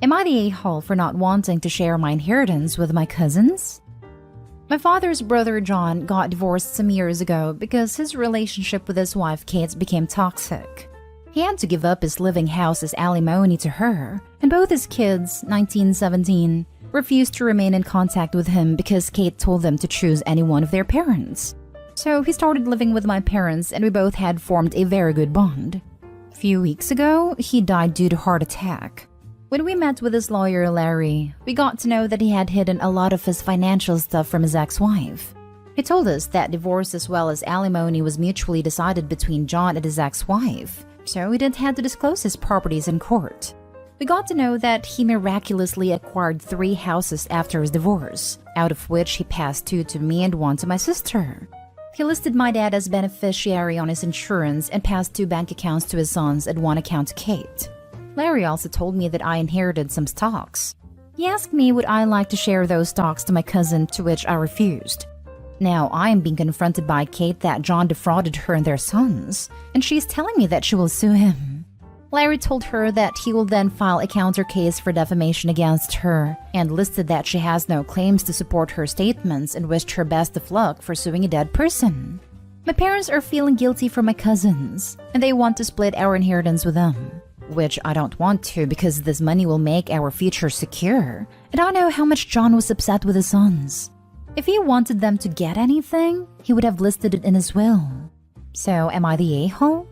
Am I the a-hole for not wanting to share my inheritance with my cousins? My father's brother John got divorced some years ago because his relationship with his wife Kate became toxic. He had to give up his living house as alimony to her, and both his kids, 19 and 17, refused to remain in contact with him because Kate told them to choose any one of their parents. So he started living with my parents and we both had formed a very good bond. A few weeks ago, he died due to heart attack. When we met with his lawyer, Larry, we got to know that he had hidden a lot of his financial stuff from his ex-wife. He told us that divorce as well as alimony was mutually decided between John and his ex-wife, so he didn't have to disclose his properties in court. We got to know that he miraculously acquired 3 houses after his divorce, out of which he passed 2 to me and 1 to my sister. He listed my dad as beneficiary on his insurance and passed 2 bank accounts to his sons and 1 account to Kate. Larry also told me that I inherited some stocks. He asked me would I like to share those stocks to my cousin, to which I refused. Now I am being confronted by Kate that John defrauded her and their sons, and she's telling me that she will sue him. Larry told her that he will then file a counter case for defamation against her, and listed that she has no claims to support her statements and wished her best of luck for suing a dead person. My parents are feeling guilty for my cousins, and they want to split our inheritance with them. Which I don't want to because this money will make our future secure, and I know how much John was upset with his sons. If he wanted them to get anything, he would have listed it in his will. So am I the a-hole?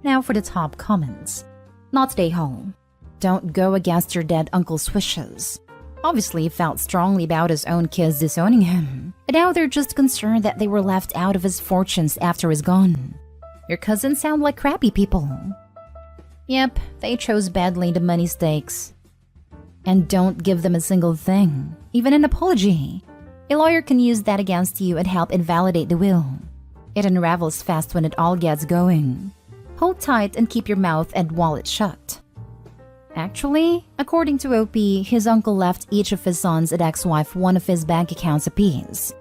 Now for the top comments. Not the a-hole. Don't go against your dead uncle's wishes. Obviously he felt strongly about his own kids disowning him, and now they're just concerned that they were left out of his fortunes after he's gone. Your cousins sound like crappy people. Yep, they chose badly the money stakes. And don't give them a single thing, even an apology. A lawyer can use that against you and help invalidate the will. It unravels fast when it all gets going. Hold tight and keep your mouth and wallet shut. Actually, according to OP, his uncle left each of his sons and ex-wife 1 of his bank accounts apiece.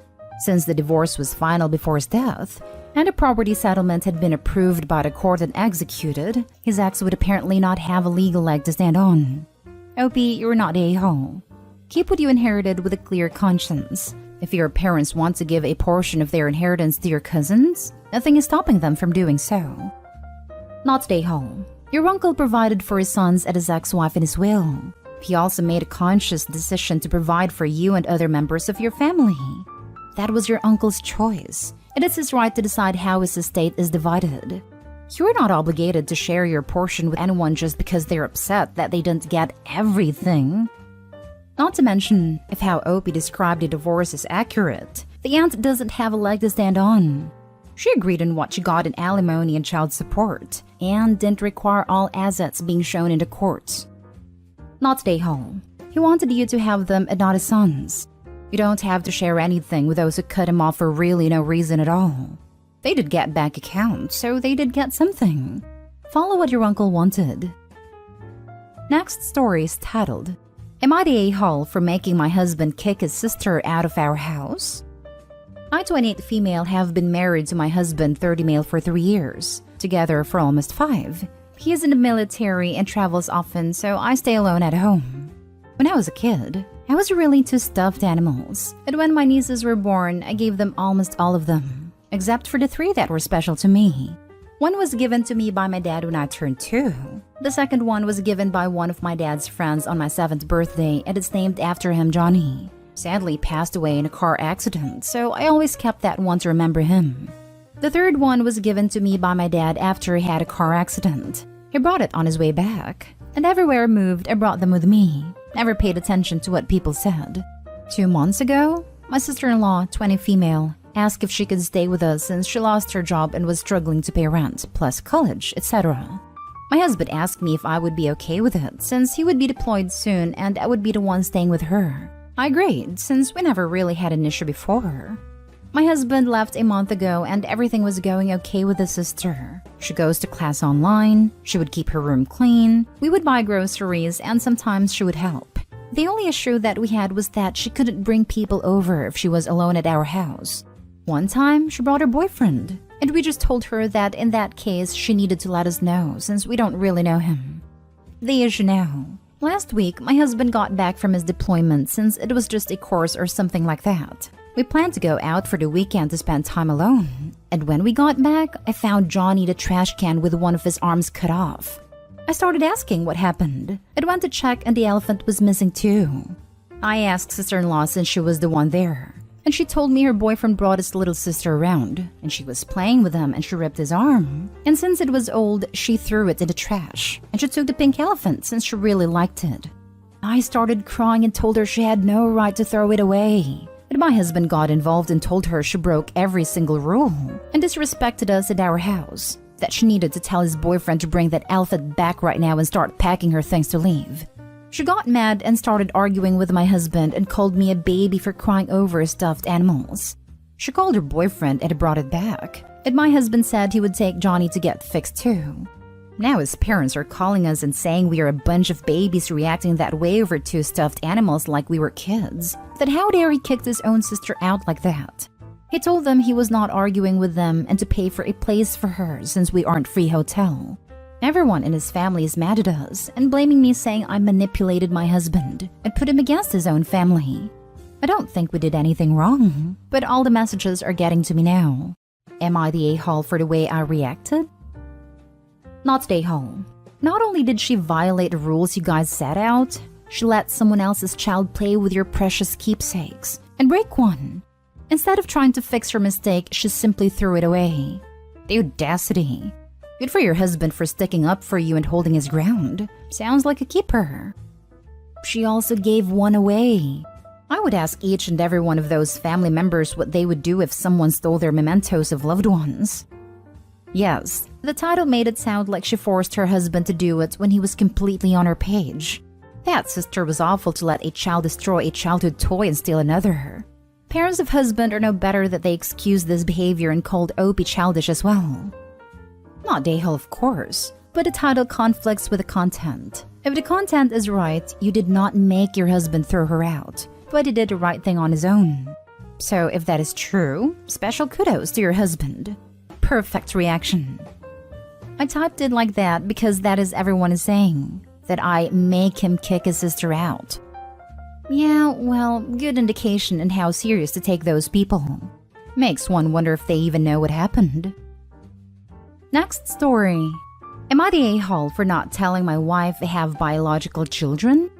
Since the divorce was final before his death, and a property settlement had been approved by the court and executed, his ex would apparently not have a legal leg to stand on. OP, you're not a a-hole. Keep what you inherited with a clear conscience. If your parents want to give a portion of their inheritance to your cousins, nothing is stopping them from doing so. Not a a-hole. Your uncle provided for his sons and his ex-wife in his will. He also made a conscious decision to provide for you and other members of your family. That was your uncle's choice. It is his right to decide how his estate is divided. You're not obligated to share your portion with anyone just because they're upset that they didn't get everything. Not to mention, if how Opie described the divorce is accurate, the aunt doesn't have a leg to stand on. She agreed on what she got in alimony and child support, and didn't require all assets being shown in the court. Not the a-hole. He wanted you to have them and not his sons. You don't have to share anything with those who cut him off for really no reason at all. They did get bank accounts, so they did get something. Follow what your uncle wanted. Next story is titled, Am I the a-hole for making my husband kick his sister out of our house? I, 28 female, have been married to my husband, 30 male, for 3 years, together for almost 5. He is in the military and travels often, so I stay alone at home. When I was a kid, I was really into stuffed animals, and when my nieces were born, I gave them almost all of them, except for the 3 that were special to me. One was given to me by my dad when I turned 2. The second one was given by one of my dad's friends on my 7th birthday, and it's named after him, Johnny. Sadly passed away in a car accident, so I always kept that one to remember him. The third one was given to me by my dad after he had a car accident. He brought it on his way back, and everywhere I moved, I brought them with me. Never paid attention to what people said. 2 months ago, my sister-in-law, 20 female, asked if she could stay with us since she lost her job and was struggling to pay rent, plus college, etc. My husband asked me if I would be okay with it since he would be deployed soon and I would be the one staying with her. I agreed since we never really had an issue before. My husband left a month ago and everything was going okay with his sister. She goes to class online, she would keep her room clean, we would buy groceries, and sometimes she would help. The only issue that we had was that she couldn't bring people over if she was alone at our house. One time, she brought her boyfriend, and we just told her that in that case she needed to let us know since we don't really know him. The issue now, Last week, my husband got back from his deployment since it was just a course or something like that. We planned to go out for the weekend to spend time alone. And when we got back, I found Johnny the trash can with one of his arms cut off. I started asking what happened. I went to check and the elephant was missing too. I asked sister-in-law since she was the one there. And she told me her boyfriend brought his little sister around, and she was playing with him and she ripped his arm. And since it was old, she threw it in the trash. And she took the pink elephant since she really liked it. I started crying and told her she had no right to throw it away. But my husband got involved and told her she broke every single rule and disrespected us at our house. That she needed to tell his boyfriend to bring that elephant back right now and start packing her things to leave. She got mad and started arguing with my husband and called me a baby for crying over stuffed animals. She called her boyfriend and brought it back, and my husband said he would take Johnny to get fixed too. Now his parents are calling us and saying we are a bunch of babies reacting that way over two stuffed animals like we were kids. That how dare he kicked his own sister out like that. He told them he was not arguing with them and to pay for a place for her since we aren't free hotel. Everyone in his family is mad at us and blaming me, saying I manipulated my husband and put him against his own family. I don't think we did anything wrong, but all the messages are getting to me now. Am I the a-hole for the way I reacted? Not the a-hole. Not only did she violate the rules you guys set out, she let someone else's child play with your precious keepsakes and break one. Instead of trying to fix her mistake, she simply threw it away. The audacity. Good for your husband for sticking up for you and holding his ground. Sounds like a keeper. She also gave one away. I would ask each and every one of those family members what they would do if someone stole their mementos of loved ones. Yes, the title made it sound like she forced her husband to do it when he was completely on her page. That sister was awful to let a child destroy a childhood toy and steal another. Parents of husband are no better that they excused this behavior and called Opie childish as well. Not a-hole, of course, but the title conflicts with the content. If the content is right, you did not make your husband throw her out, but he did the right thing on his own. So if that is true, special kudos to your husband. Perfect reaction. I typed it like that because that is everyone is saying, that I make him kick his sister out. Yeah, well, good indication in how serious to take those people. Makes one wonder if they even know what happened. Next story. Am I the a-hole for not telling my wife I have biological children?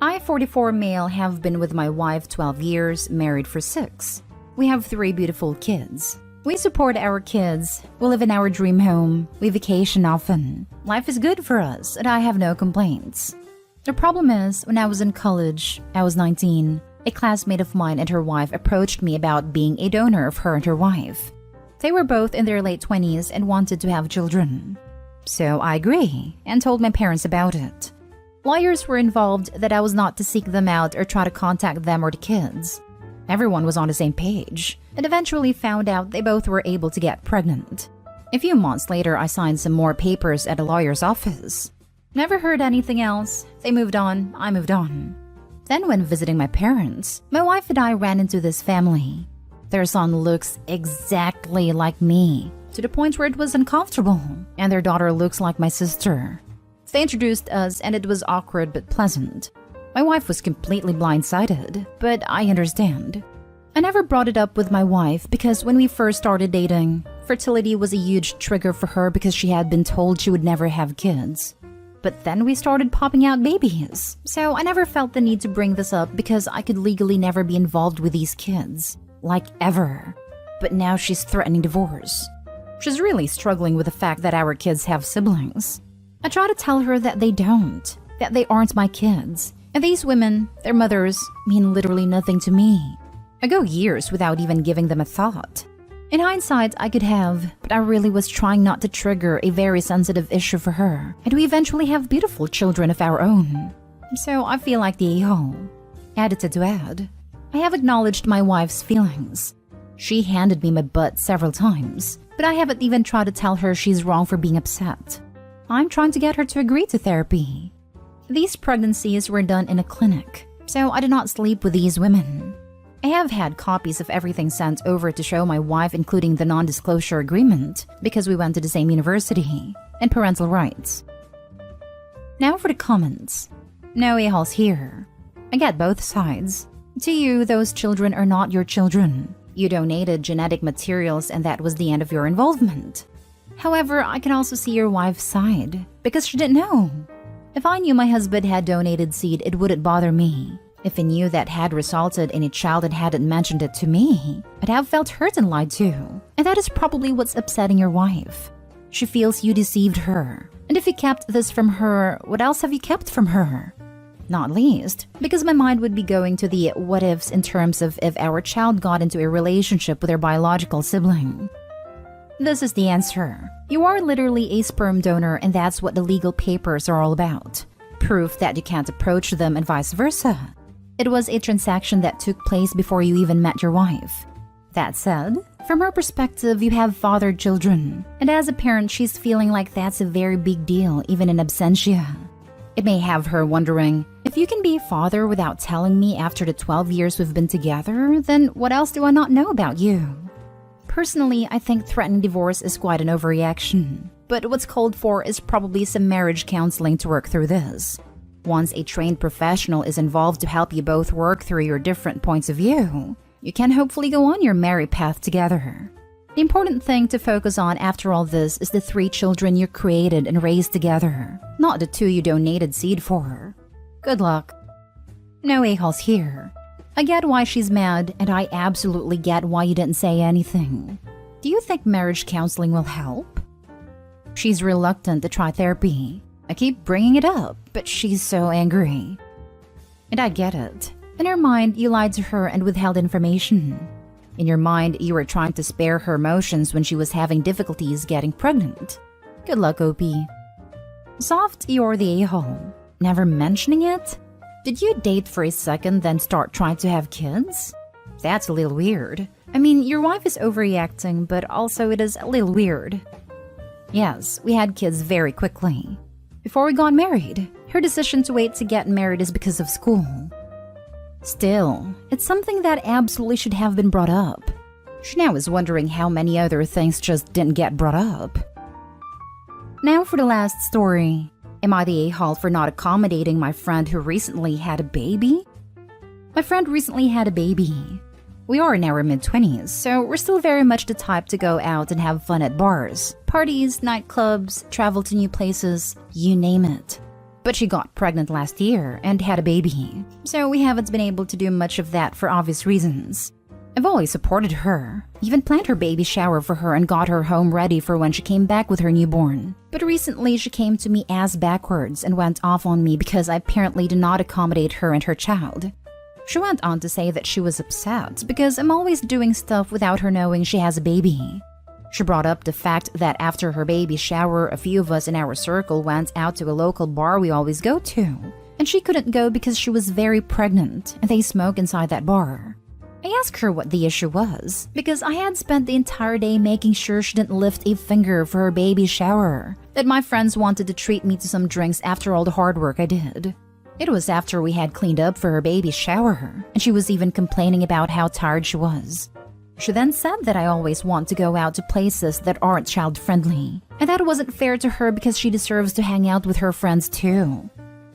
I, 44 male, have been with my wife 12 years, married for 6. We have 3 beautiful kids. We support our kids, we live in our dream home, we vacation often. Life is good for us and I have no complaints. The problem is, when I was in college, I was 19, a classmate of mine and her wife approached me about being a donor of her and her wife. They were both in their late 20s and wanted to have children. So I agree and told my parents about it. Lawyers were involved that I was not to seek them out or try to contact them or the kids. Everyone was on the same page and eventually found out they both were able to get pregnant. A few months later, I signed some more papers at a lawyer's office. Never heard anything else. They moved on, I moved on. Then when visiting my parents, my wife and I ran into this family. Their son looks exactly like me, to the point where it was uncomfortable, and their daughter looks like my sister. They introduced us and it was awkward but pleasant. My wife was completely blindsided, but I understand. I never brought it up with my wife because when we first started dating, fertility was a huge trigger for her because she had been told she would never have kids. But then we started popping out babies, so I never felt the need to bring this up because I could legally never be involved with these kids. Like ever. But now she's threatening divorce. She's really struggling with the fact that our kids have siblings. I try to tell her that they don't, that they aren't my kids, and these women, their mothers, mean literally nothing to me. I go years without even giving them a thought. In hindsight, I could have, but I really was trying not to trigger a very sensitive issue for her, and we eventually have beautiful children of our own. So I feel like the a-hole. Edited to add, I have acknowledged my wife's feelings. She handed me my butt several times, but I haven't even tried to tell her she's wrong for being upset. I'm trying to get her to agree to therapy. These pregnancies were done in a clinic, so I did not sleep with these women. I have had copies of everything sent over to show my wife, including the non-disclosure agreement, because we went to the same university, and parental rights. Now for the comments. No a-holes here. I get both sides. To you, those children are not your children. You donated genetic materials and that was the end of your involvement. However, I can also see your wife's side, because she didn't know. If I knew my husband had donated seed, it wouldn't bother me. If I knew that had resulted in a child and hadn't mentioned it to me, I'd have felt hurt and lied too. And that is probably what's upsetting your wife. She feels you deceived her. And if you kept this from her, what else have you kept from her? Not least, because my mind would be going to the what-ifs in terms of if our child got into a relationship with their biological sibling. This is the answer. You are literally a sperm donor, and that's what the legal papers are all about. Proof that you can't approach them and vice versa. It was a transaction that took place before you even met your wife. That said, from her perspective, you have fathered children, and as a parent, she's feeling like that's a very big deal, even in absentia. It may have her wondering, if you can be a father without telling me after the 12 years we've been together, then what else do I not know about you? Personally, I think threatening divorce is quite an overreaction. But what's called for is probably some marriage counseling to work through this. Once a trained professional is involved to help you both work through your different points of view, you can hopefully go on your married path together. The important thing to focus on after all this is the 3 children you created and raised together, not the 2 you donated seed for. Good luck. No a-holes here. I get why she's mad, and I absolutely get why you didn't say anything. Do you think marriage counseling will help? She's reluctant to try therapy. I keep bringing it up, but she's so angry. And I get it. In her mind, you lied to her and withheld information. In your mind, you were trying to spare her emotions when she was having difficulties getting pregnant. Good luck, OP. Soft, you're the a-hole. Never mentioning it? Did you date for a second, then start trying to have kids? That's a little weird. I mean, your wife is overreacting, but also it is a little weird. Yes, we had kids very quickly. Before we got married, her decision to wait to get married is because of school. Still, it's something that absolutely should have been brought up. She now is wondering how many other things just didn't get brought up. Now for the last story. Am I the a-hole for not accommodating my friend who recently had a baby? My friend recently had a baby. We are in our mid-20s, so we're still very much the type to go out and have fun at bars, parties, nightclubs, travel to new places, you name it. But she got pregnant last year and had a baby, so we haven't been able to do much of that for obvious reasons. I've always supported her, even planned her baby shower for her and got her home ready for when she came back with her newborn. But recently she came to me ass backwards and went off on me because I apparently did not accommodate her and her child. She went on to say that she was upset because I'm always doing stuff without her knowing she has a baby. She brought up the fact that after her baby shower, a few of us in our circle went out to a local bar we always go to, and she couldn't go because she was very pregnant and they smoke inside that bar. I asked her what the issue was, because I had spent the entire day making sure she didn't lift a finger for her baby shower, that my friends wanted to treat me to some drinks after all the hard work I did. It was after we had cleaned up for her baby shower, and she was even complaining about how tired she was. She then said that I always want to go out to places that aren't child-friendly, and that it wasn't fair to her because she deserves to hang out with her friends too.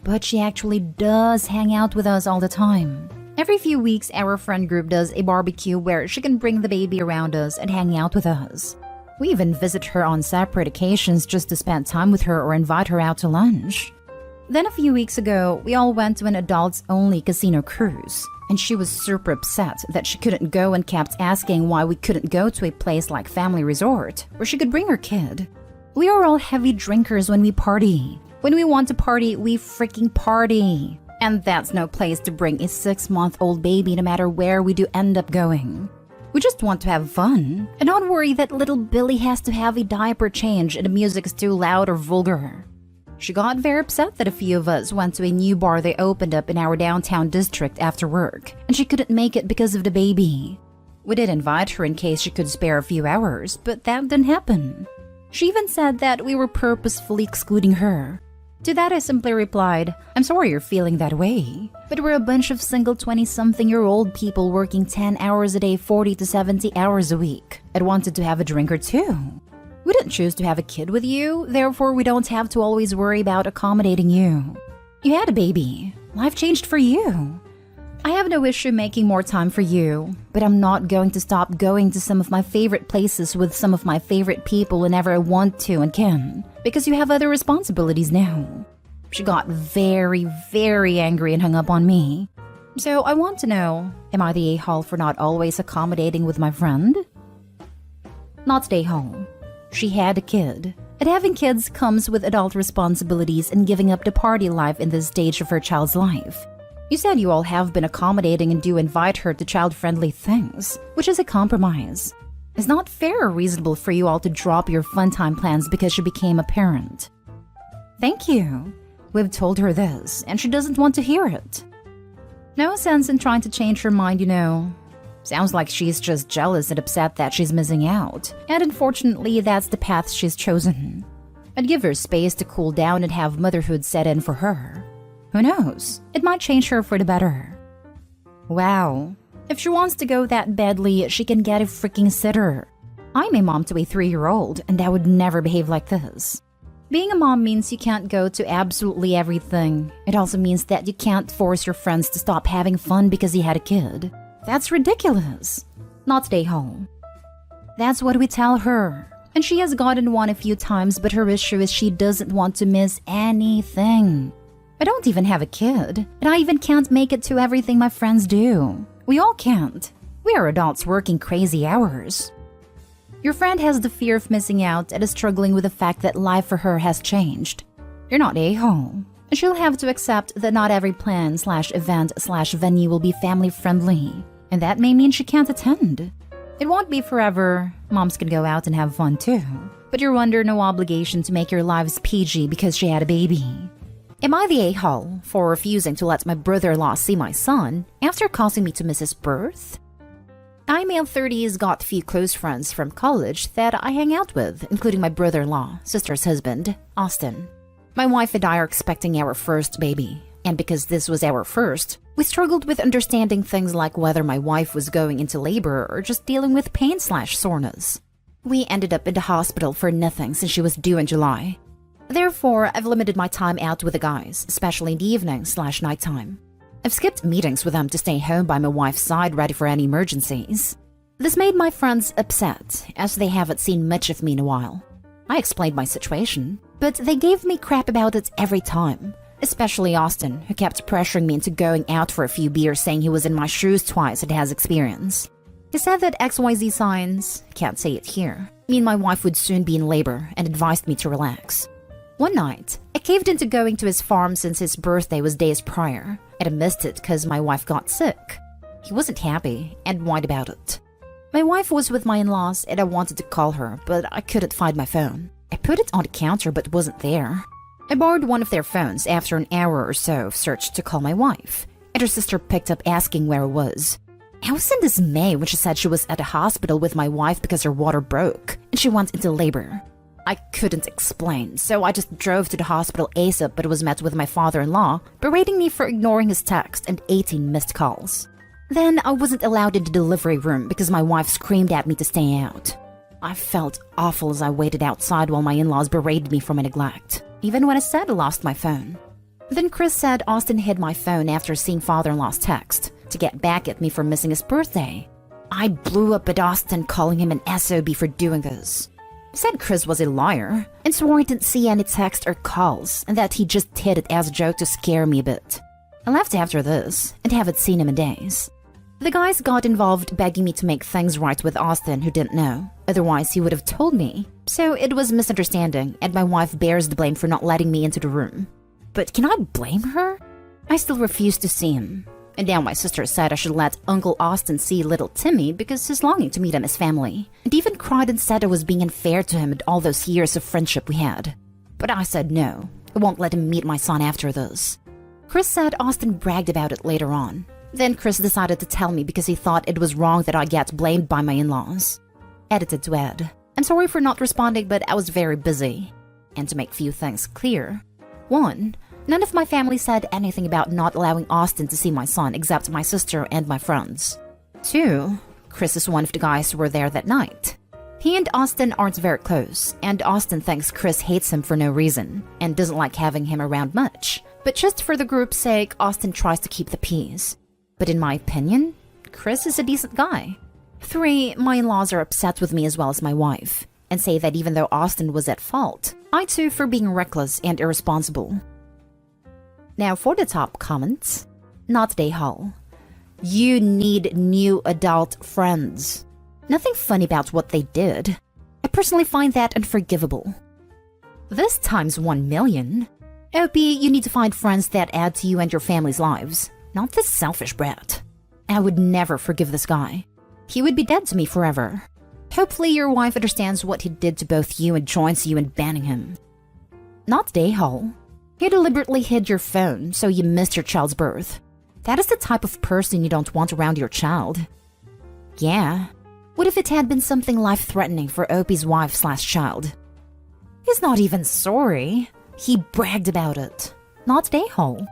But she actually does hang out with us all the time. Every few weeks, our friend group does a barbecue where she can bring the baby around us and hang out with us. We even visit her on separate occasions just to spend time with her or invite her out to lunch. Then a few weeks ago, we all went to an adults-only casino cruise, and she was super upset that she couldn't go and kept asking why we couldn't go to a place like Family Resort, where she could bring her kid. We are all heavy drinkers when we party. When we want to party, we freaking party. And that's no place to bring a 6-month-old baby no matter where we do end up going. We just want to have fun, and not worry that little Billy has to have a diaper change and the music is too loud or vulgar. She got very upset that a few of us went to a new bar they opened up in our downtown district after work, and she couldn't make it because of the baby. We did invite her in case she could spare a few hours, but that didn't happen. She even said that we were purposefully excluding her. To that I simply replied, I'm sorry you're feeling that way, but we're a bunch of single 20-something-year-old people working 10 hours a day 40 to 70 hours a week. I wanted to have a drink or two. We didn't choose to have a kid with you, therefore we don't have to always worry about accommodating you. You had a baby. Life changed for you. I have no issue making more time for you, but I'm not going to stop going to some of my favorite places with some of my favorite people whenever I want to and can, because you have other responsibilities now. She got very, very angry and hung up on me. So I want to know, am I the a-hole for not always accommodating with my friend? Not the a-hole. She had a kid. And having kids comes with adult responsibilities and giving up the party life in this stage of her child's life. You said you all have been accommodating and do invite her to child-friendly things, which is a compromise. It's not fair or reasonable for you all to drop your fun time plans because she became a parent. Thank you. We've told her this, and she doesn't want to hear it. No sense in trying to change her mind, you know. Sounds like she's just jealous and upset that she's missing out, and unfortunately that's the path she's chosen. I'd give her space to cool down and have motherhood set in for her. Who knows? It might change her for the better. Wow. If she wants to go that badly, she can get a freaking sitter. I'm a mom to a 3-year-old, and I would never behave like this. Being a mom means you can't go to absolutely everything. It also means that you can't force your friends to stop having fun because you had a kid. That's ridiculous. Not stay home. That's what we tell her. And she has gotten one a few times, but her issue is she doesn't want to miss anything. I don't even have a kid, and I even can't make it to everything my friends do. We all can't. We are adults working crazy hours. Your friend has the fear of missing out and is struggling with the fact that life for her has changed. You're not a-hole, and she'll have to accept that not every plan/event/venue will be family-friendly, and that may mean she can't attend. It won't be forever. Moms can go out and have fun too, but you're under no obligation to make your lives PG because she had a baby. Am I the a-hole for refusing to let my brother-in-law see my son after causing me to miss his birth? I'm in 30s, got a few close friends from college that I hang out with, including my brother-in-law, sister's husband, Austin. My wife and I are expecting our first baby, and because this was our first, we struggled with understanding things like whether my wife was going into labor or just dealing with pain/soreness. We ended up in the hospital for nothing since she was due in July. Therefore, I've limited my time out with the guys, especially in the evening/nighttime. I've skipped meetings with them to stay home by my wife's side ready for any emergencies. This made my friends upset, as they haven't seen much of me in a while. I explained my situation, but they gave me crap about it every time, especially Austin, who kept pressuring me into going out for a few beers saying he was in my shoes twice and has experience. He said that XYZ signs, can't say it here, mean my wife would soon be in labor and advised me to relax. One night, I caved into going to his farm since his birthday was days prior, and I missed it because my wife got sick. He wasn't happy and whined about it. My wife was with my in-laws and I wanted to call her, but I couldn't find my phone. I put it on the counter but it wasn't there. I borrowed one of their phones after an hour or so of search to call my wife, and her sister picked up asking where I was. I was in dismay when she said she was at a hospital with my wife because her water broke and she went into labor. I couldn't explain, so I just drove to the hospital ASAP but was met with my father-in-law berating me for ignoring his text and 18 missed calls. Then I wasn't allowed in the delivery room because my wife screamed at me to stay out. I felt awful as I waited outside while my in-laws berated me for my neglect, even when I said I lost my phone. Then Chris said Austin hid my phone after seeing father-in-law's text to get back at me for missing his birthday. I blew up at Austin calling him an SOB for doing this. Said Chris was a liar and swore he didn't see any text or calls and that he just hid it as a joke to scare me a bit. I left after this and haven't seen him in days. The guys got involved begging me to make things right with Austin who didn't know, otherwise he would have told me. So it was a misunderstanding and my wife bears the blame for not letting me into the room. But can I blame her? I still refuse to see him. And now my sister said I should let Uncle Austin see little Timmy because he's longing to meet him as family, and even cried and said I was being unfair to him and all those years of friendship we had. But I said no, I won't let him meet my son after this. Chris said Austin bragged about it later on. Then Chris decided to tell me because he thought it was wrong that I get blamed by my in-laws. Edited to Ed. I'm sorry for not responding, but I was very busy. And to make few things clear. 1. None of my family said anything about not allowing Austin to see my son except my sister and my friends. 2. Chris is one of the guys who were there that night. He and Austin aren't very close, and Austin thinks Chris hates him for no reason and doesn't like having him around much, But just for the group's sake, Austin tries to keep the peace. But in my opinion, Chris is a decent guy. 3, my in-laws are upset with me as well as my wife, and say that even though Austin was at fault, I too for being reckless and irresponsible. Now for the top comments. Not Day Hall. You need new adult friends. Nothing funny about what they did. I personally find that unforgivable. This times 1 million. OP, you need to find friends that add to you and your family's lives, not this selfish brat. I would never forgive this guy. He would be dead to me forever. Hopefully your wife understands what he did to both you and joins you in banning him. Not Day Hall. You deliberately hid your phone so you missed your child's birth. That is the type of person you don't want around your child. Yeah. What if it had been something life-threatening for OP's wife/child? He's not even sorry. He bragged about it. Not Day Hall.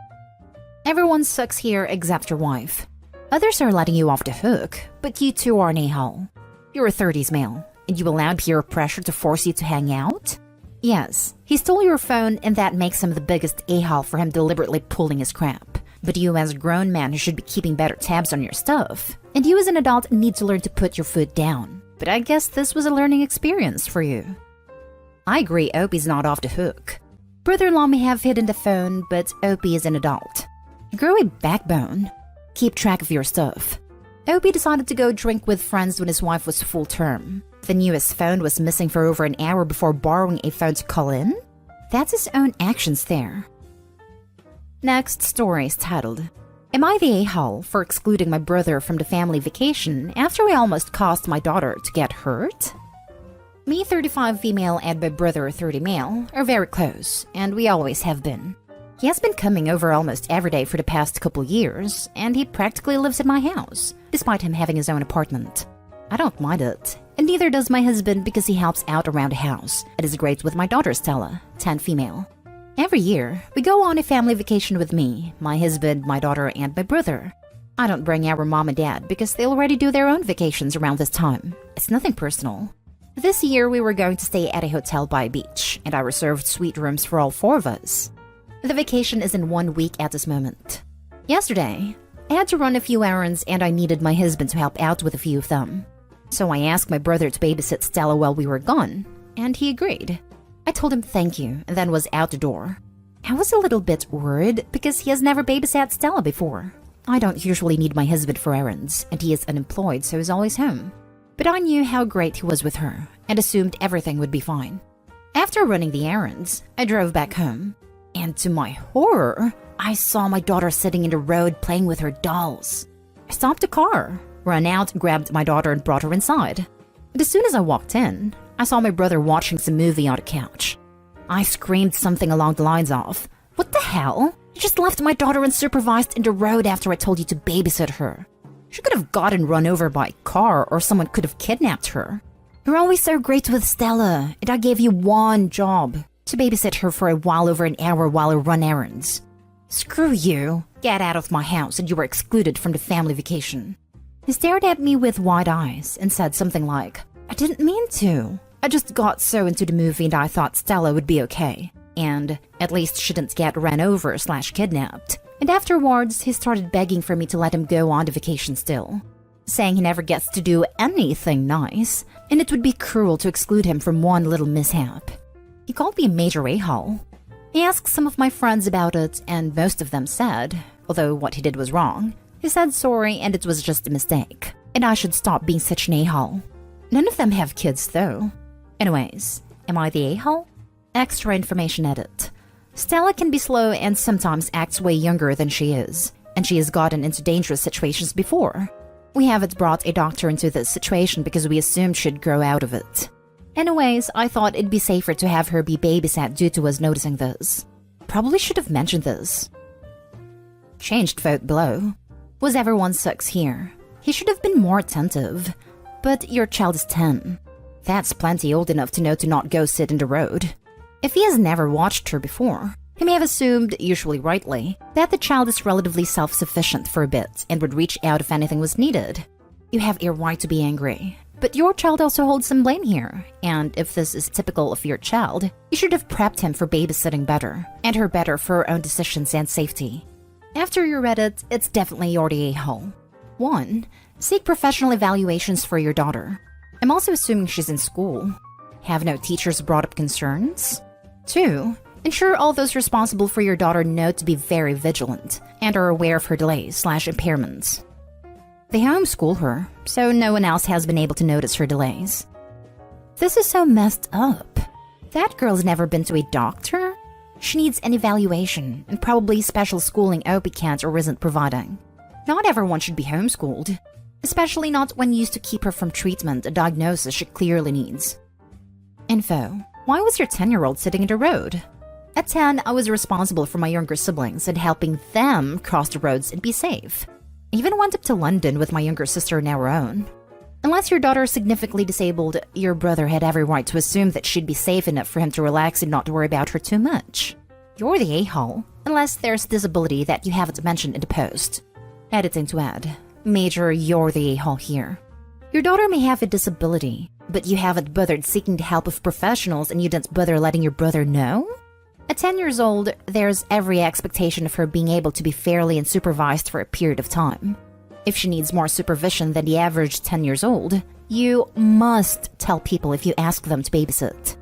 Everyone sucks here except your wife. Others are letting you off the hook, but you too are an a-hole. You're a 30s male, and you allowed peer pressure to force you to hang out? Yes, he stole your phone and that makes him the biggest a-hole for him deliberately pulling his crap. But you as a grown man should be keeping better tabs on your stuff. And you as an adult need to learn to put your foot down. But I guess this was a learning experience for you. I agree OP's not off the hook. Brother-in-law may have hidden the phone, but OP is an adult. Grow a backbone. Keep track of your stuff. OP decided to go drink with friends when his wife was full term. The newest phone was missing for over an hour before borrowing a phone to call in? That's his own actions there. Next story is titled, Am I the a-hole for excluding my brother from the family vacation after I almost caused my daughter to get hurt? Me, 35 female, and my brother, 30 male, are very close, and we always have been. He has been coming over almost every day for the past couple years, and he practically lives in my house, despite him having his own apartment. I don't mind it, and neither does my husband because he helps out around the house and is great with my daughter Stella, 10 female. Every year, we go on a family vacation with me, my husband, my daughter, and my brother. I don't bring our mom and dad because they already do their own vacations around this time. It's nothing personal. This year, we were going to stay at a hotel by a beach, and I reserved suite rooms for all 4 of us. The vacation is in 1 week at this moment. Yesterday, I had to run a few errands and I needed my husband to help out with a few of them. So I asked my brother to babysit Stella while we were gone, and he agreed. I told him thank you and then was out the door. I was a little bit worried because he has never babysat Stella before. I don't usually need my husband for errands, and he is unemployed so he's always home. But I knew how great he was with her and assumed everything would be fine. After running the errands, I drove back home. And to my horror, I saw my daughter sitting in the road playing with her dolls. I stopped the car, ran out, grabbed my daughter and brought her inside. But as soon as I walked in, I saw my brother watching some movie on the couch. I screamed something along the lines of, "What the hell? You just left my daughter unsupervised in the road after I told you to babysit her. She could have gotten run over by a car or someone could have kidnapped her. You're always so great with Stella, and I gave you one job. To babysit her for a while over an hour while I run errands. Screw you. Get out of my house and you were excluded from the family vacation." He stared at me with wide eyes and said something like, "I didn't mean to. I just got so into the movie and I thought Stella would be okay. And at least she didn't get ran over/kidnapped. And afterwards, he started begging for me to let him go on the vacation still, saying he never gets to do anything nice, and it would be cruel to exclude him from one little mishap. He called me a major a-hole. He asked some of my friends about it, and most of them said, although what he did was wrong, he said sorry and it was just a mistake, and I should stop being such an a-hole. None of them have kids though. Anyways, am I the a-hole? Extra information edit. Stella can be slow and sometimes acts way younger than she is, and she has gotten into dangerous situations before. We haven't brought a doctor into this situation because we assumed she'd grow out of it. Anyways, I thought it'd be safer to have her be babysat due to us noticing this. Probably should have mentioned this. Changed vote below. Was everyone sucks here? He should have been more attentive. But your child is 10. That's plenty old enough to know to not go sit in the road. If he has never watched her before, he may have assumed, usually rightly, that the child is relatively self-sufficient for a bit and would reach out if anything was needed. You have a right to be angry. But your child also holds some blame here, and if this is typical of your child, you should have prepped him for babysitting better, and her better for her own decisions and safety. After you read it, it's definitely you're the a-hole. 1. Seek professional evaluations for your daughter. I'm also assuming she's in school. Have no teachers brought up concerns? 2. Ensure all those responsible for your daughter know to be very vigilant and are aware of her delays/impairments. They homeschool her, so no one else has been able to notice her delays. This is so messed up. That girl's never been to a doctor? She needs an evaluation and probably special schooling OP can't or isn't providing. Not everyone should be homeschooled, especially not when used to keep her from treatment, a diagnosis she clearly needs. Info. Why was your 10-year-old sitting in the road? At 10, I was responsible for my younger siblings and helping them cross the roads and be safe. I even went up to London with my younger sister and our own. Unless your daughter is significantly disabled, your brother had every right to assume that she'd be safe enough for him to relax and not worry about her too much. You're the a-hole, unless there's disability that you haven't mentioned in the post. Editing to add. Major, you're the a-hole here. Your daughter may have a disability, but you haven't bothered seeking the help of professionals and you didn't bother letting your brother know? At 10 years old, there's every expectation of her being able to be fairly and supervised for a period of time. If she needs more supervision than the average 10 years old, you must tell people if you ask them to babysit.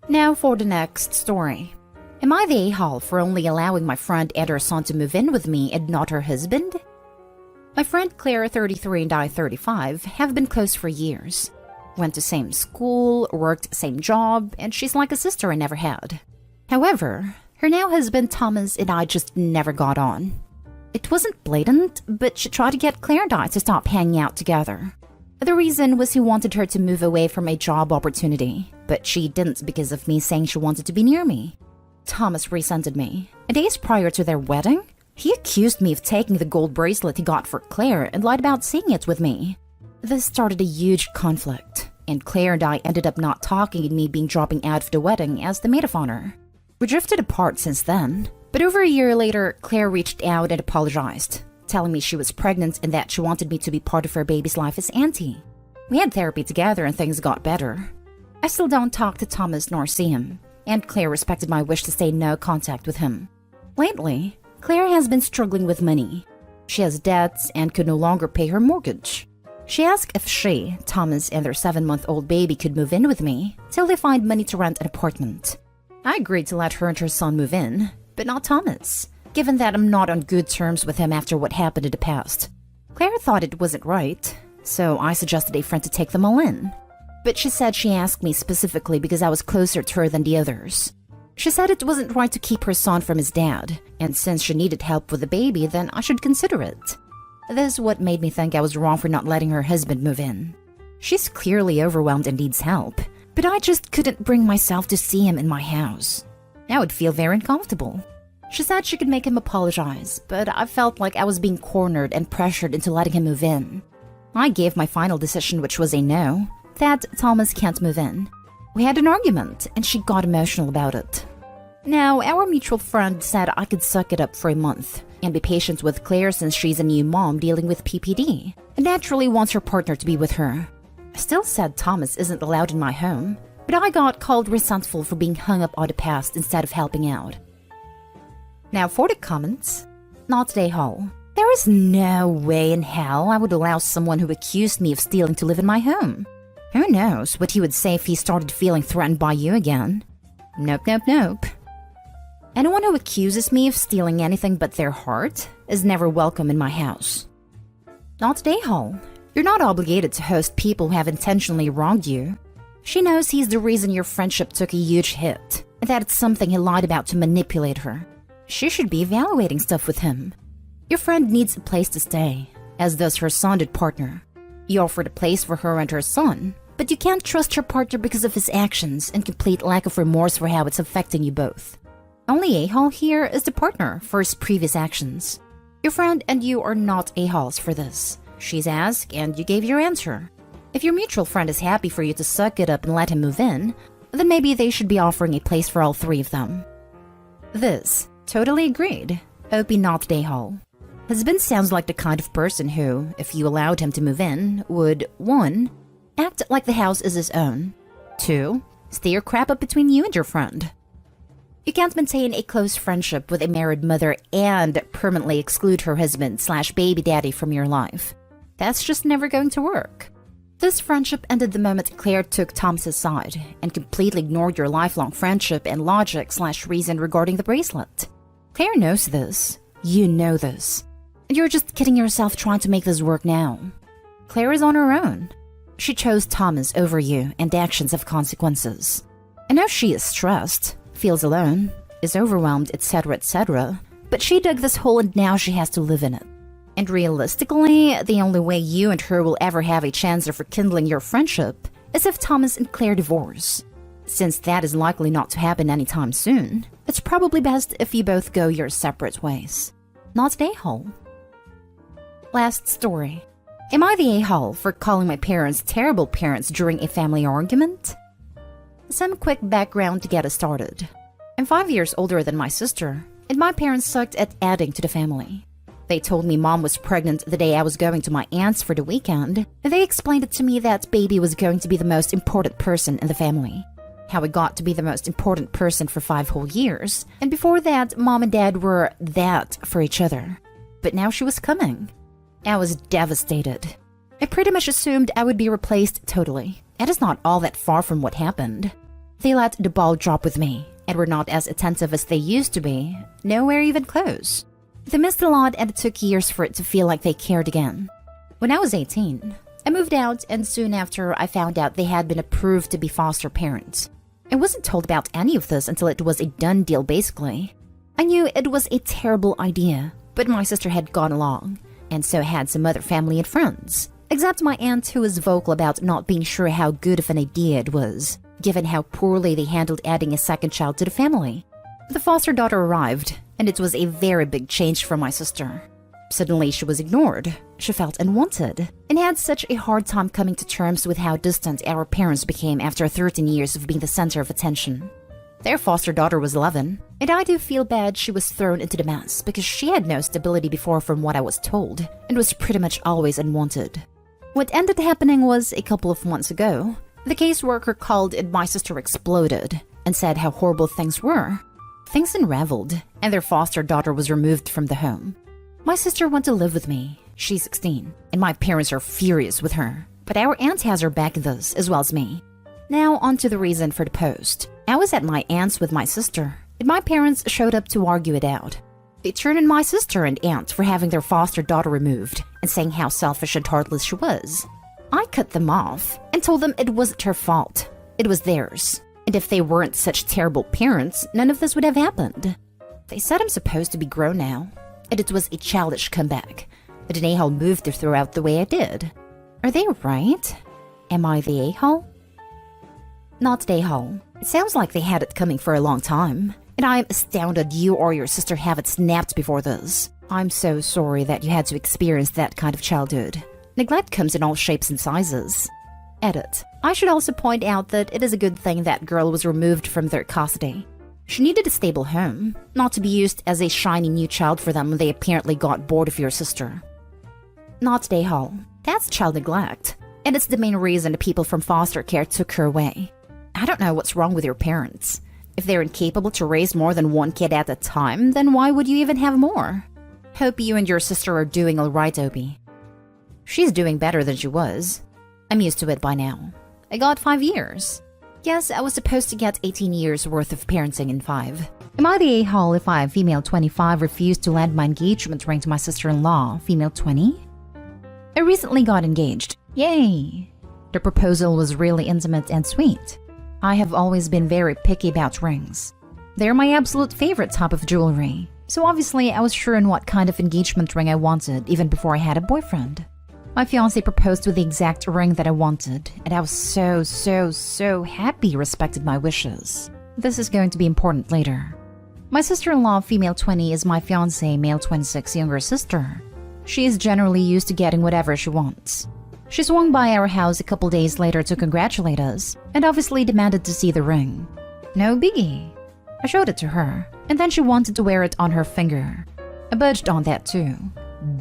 Now for the next story. Am I the a-hole for only allowing my friend and her son to move in with me and not her husband? My friend Claire, 33, and I, 35, have been close for years. Went to same school, worked same job, and she's like a sister I never had. However, her now husband Thomas and I just never got on. It wasn't blatant, but she tried to get Claire and I to stop hanging out together. The reason was he wanted her to move away from a job opportunity, but she didn't because of me saying she wanted to be near me. Thomas resented me. Days prior to their wedding, he accused me of taking the gold bracelet he got for Claire and lied about seeing it with me. This started a huge conflict, and Claire and I ended up not talking and me being dropping out of the wedding as the maid of honor. We drifted apart since then, but over a year later, Claire reached out and apologized, telling me she was pregnant and that she wanted me to be part of her baby's life as auntie. We had therapy together and things got better. I still don't talk to Thomas nor see him, and Claire respected my wish to stay in no contact with him. Lately, Claire has been struggling with money. She has debts and could no longer pay her mortgage. She asked if she, Thomas, and their 7-month-old baby could move in with me till they find money to rent an apartment. I agreed to let her and her son move in, but not Thomas, given that I'm not on good terms with him after what happened in the past. Claire thought it wasn't right, so I suggested a friend to take them all in. But she said she asked me specifically because I was closer to her than the others. She said it wasn't right to keep her son from his dad, and since she needed help with the baby, then I should consider it. This is what made me think I was wrong for not letting her husband move in. She's clearly overwhelmed and needs help, but I just couldn't bring myself to see him in my house. I would feel very uncomfortable. She said she could make him apologize, but I felt like I was being cornered and pressured into letting him move in. I gave my final decision, which was a no, that Thomas can't move in. We had an argument, and she got emotional about it. Now, our mutual friend said I could suck it up for a month and be patient with Claire since she's a new mom dealing with PPD and naturally wants her partner to be with her. I still said Thomas isn't allowed in my home, but I got called resentful for being hung up on the past instead of helping out. Now for the comments. Not today, Hall. There is no way in hell I would allow someone who accused me of stealing to live in my home. Who knows what he would say if he started feeling threatened by you again. Nope, nope, nope. Anyone who accuses me of stealing anything but their heart is never welcome in my house. Not today, Hall. You're not obligated to host people who have intentionally wronged you. She knows he's the reason your friendship took a huge hit, and that it's something he lied about to manipulate her. She should be evaluating stuff with him. Your friend needs a place to stay, as does her sonded partner. You offered a place for her and her son, but you can't trust your partner because of his actions and complete lack of remorse for how it's affecting you both. Only a-hole here is the partner for his previous actions. Your friend and you are not a-holes for this. She's asked and you gave your answer. If your mutual friend is happy for you to suck it up and let him move in, then maybe they should be offering a place for all three of them. This, totally agreed. OP not a-hole. Husband sounds like the kind of person who, if you allowed him to move in, would 1. Act like the house is his own. 2. Stay your crap up between you and your friend. You can't maintain a close friendship with a married mother and permanently exclude her husband/baby daddy from your life. That's just never going to work. This friendship ended the moment Claire took Thomas's side and completely ignored your lifelong friendship and logic/reason regarding the bracelet. Claire knows this. You know this. And you're just kidding yourself trying to make this work now. Claire is on her own. She chose Thomas over you, and actions have consequences. I know she is stressed, feels alone, is overwhelmed, etc., but she dug this hole and now she has to live in it. And realistically, the only way you and her will ever have a chance of rekindling your friendship is if Thomas and Claire divorce. Since that is likely not to happen anytime soon, it's probably best if you both go your separate ways. Not an a-hole. Last story. Am I the a-hole for calling my parents terrible parents during a family argument? Some quick background to get us started. I'm 5 years older than my sister, and my parents sucked at adding to the family. They told me mom was pregnant the day I was going to my aunt's for the weekend, and they explained it to me that baby was going to be the most important person in the family. How it got to be the most important person for 5 whole years, and before that, mom and dad were that for each other. But now she was coming. I was devastated. I pretty much assumed I would be replaced totally. It is not all that far from what happened. They let the ball drop with me, and were not as attentive as they used to be, nowhere even close. They missed a lot and it took years for it to feel like they cared again. When I was 18, I moved out and soon after I found out they had been approved to be foster parents. I wasn't told about any of this until it was a done deal basically. I knew it was a terrible idea, but my sister had gone along, and so had some other family and friends. Except my aunt who was vocal about not being sure how good of an idea it was, given how poorly they handled adding a second child to the family. The foster daughter arrived, and it was a very big change for my sister. Suddenly she was ignored, she felt unwanted, and had such a hard time coming to terms with how distant our parents became after 13 years of being the center of attention. Their foster daughter was 11, and I do feel bad she was thrown into the mess because she had no stability before from what I was told, and was pretty much always unwanted. What ended up happening was a couple of months ago, the caseworker called and my sister exploded and said how horrible things were. Things unraveled, and their foster daughter was removed from the home. My sister went to live with me. She's 16, and my parents are furious with her. But our aunt has her back in this, as well as me. Now, on to the reason for the post. I was at my aunt's with my sister, and my parents showed up to argue it out. They turned on my sister and aunt for having their foster daughter removed, and saying how selfish and heartless she was. I cut them off, and told them it wasn't her fault. It was theirs. And if they weren't such terrible parents, none of this would have happened. They said I'm supposed to be grown now, and it was a childish comeback. That an a-hole moved to throw out the way I did. Are they right? Am I the a-hole? Not the a-hole. It sounds like they had it coming for a long time, and I am astounded you or your sister have it snapped before this. I'm so sorry that you had to experience that kind of childhood. Neglect comes in all shapes and sizes. Edit. I should also point out that it is a good thing that girl was removed from their custody. She needed a stable home, not to be used as a shiny new child for them when they apparently got bored of your sister. Not the a-hole. That's child neglect, and it's the main reason the people from foster care took her away. I don't know what's wrong with your parents. If they're incapable to raise more than one kid at a time, then why would you even have more? Hope you and your sister are doing alright, Opie. She's doing better than she was. I'm used to it by now. I got 5 years. Yes, I was supposed to get 18 years worth of parenting in 5. Am I the a-hole if I, female 25, refused to lend my engagement ring to my sister-in-law, female 20? I recently got engaged. Yay! The proposal was really intimate and sweet. I have always been very picky about rings. They're my absolute favorite type of jewelry, so obviously I was sure on what kind of engagement ring I wanted even before I had a boyfriend. My fiancé proposed with the exact ring that I wanted, and I was so happy he respected my wishes. This is going to be important later. My sister-in-law, female 20, is my fiancé, male 26, younger sister. She is generally used to getting whatever she wants. She swung by our house a couple days later to congratulate us, and obviously demanded to see the ring. No biggie. I showed it to her, and then she wanted to wear it on her finger. I budged on that too.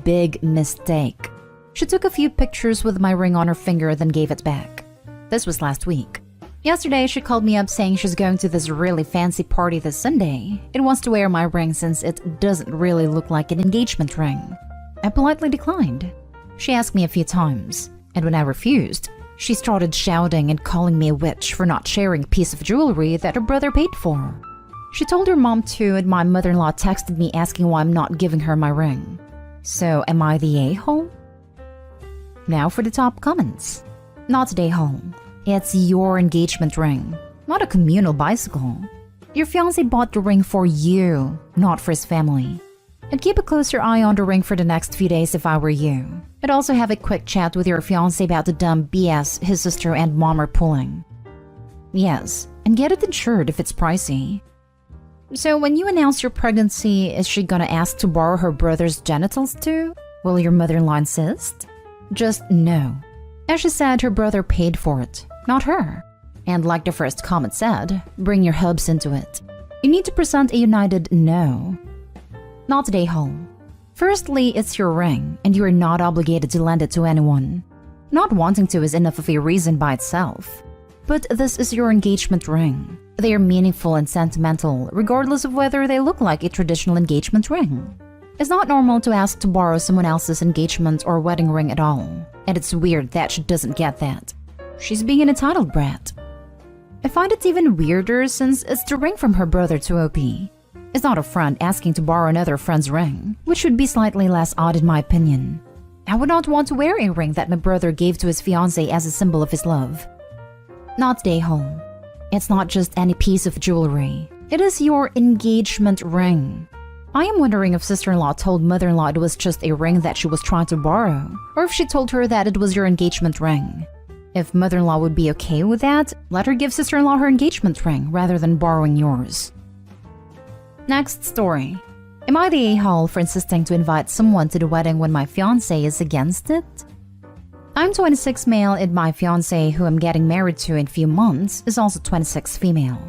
big mistake. She took a few pictures with my ring on her finger, then gave it back. This was last week. Yesterday, she called me up saying she's going to this really fancy party this Sunday and wants to wear my ring since it doesn't really look like an engagement ring. I politely declined. She asked me a few times, and when I refused, she started shouting and calling me a witch for not sharing a piece of jewelry that her brother paid for. She told her mom too, and my mother-in-law texted me asking why I'm not giving her my ring. So, am I the a-hole? Now for the top comments. Not the a-hole. It's your engagement ring, not a communal bicycle. Your fiancé bought the ring for you, not for his family. I'd keep a closer eye on the ring for the next few days if I were you. I'd also have a quick chat with your fiancé about the dumb BS his sister and mom are pulling. Yes, and get it insured if it's pricey. So when you announce your pregnancy, is she gonna ask to borrow her brother's genitals too? Will your mother-in-law insist? Just no. As she said, her brother paid for it, not her. And like the first comment said, bring your hubs into it. You need to present a united no. Not the a-hole. Firstly, it's your ring, and you are not obligated to lend it to anyone. Not wanting to is enough of a reason by itself. But this is your engagement ring. They are meaningful and sentimental, regardless of whether they look like a traditional engagement ring. It's not normal to ask to borrow someone else's engagement or wedding ring at all, and it's weird that she doesn't get that. She's being an entitled brat. I find it even weirder since it's the ring from her brother to OP. It's not a friend asking to borrow another friend's ring, which would be slightly less odd in my opinion. I would not want to wear a ring that my brother gave to his fiancée as a symbol of his love. Not the a-hole. It's not just any piece of jewelry. It is your engagement ring. I am wondering if sister-in-law told mother-in-law it was just a ring that she was trying to borrow, or if she told her that it was your engagement ring. If mother-in-law would be okay with that, let her give sister-in-law her engagement ring rather than borrowing yours. Next story. Am I the a-hole for insisting to invite someone to the wedding when my fiancé is against it? I'm 26 male and my fiancé, who I'm getting married to in a few months, is also 26 female.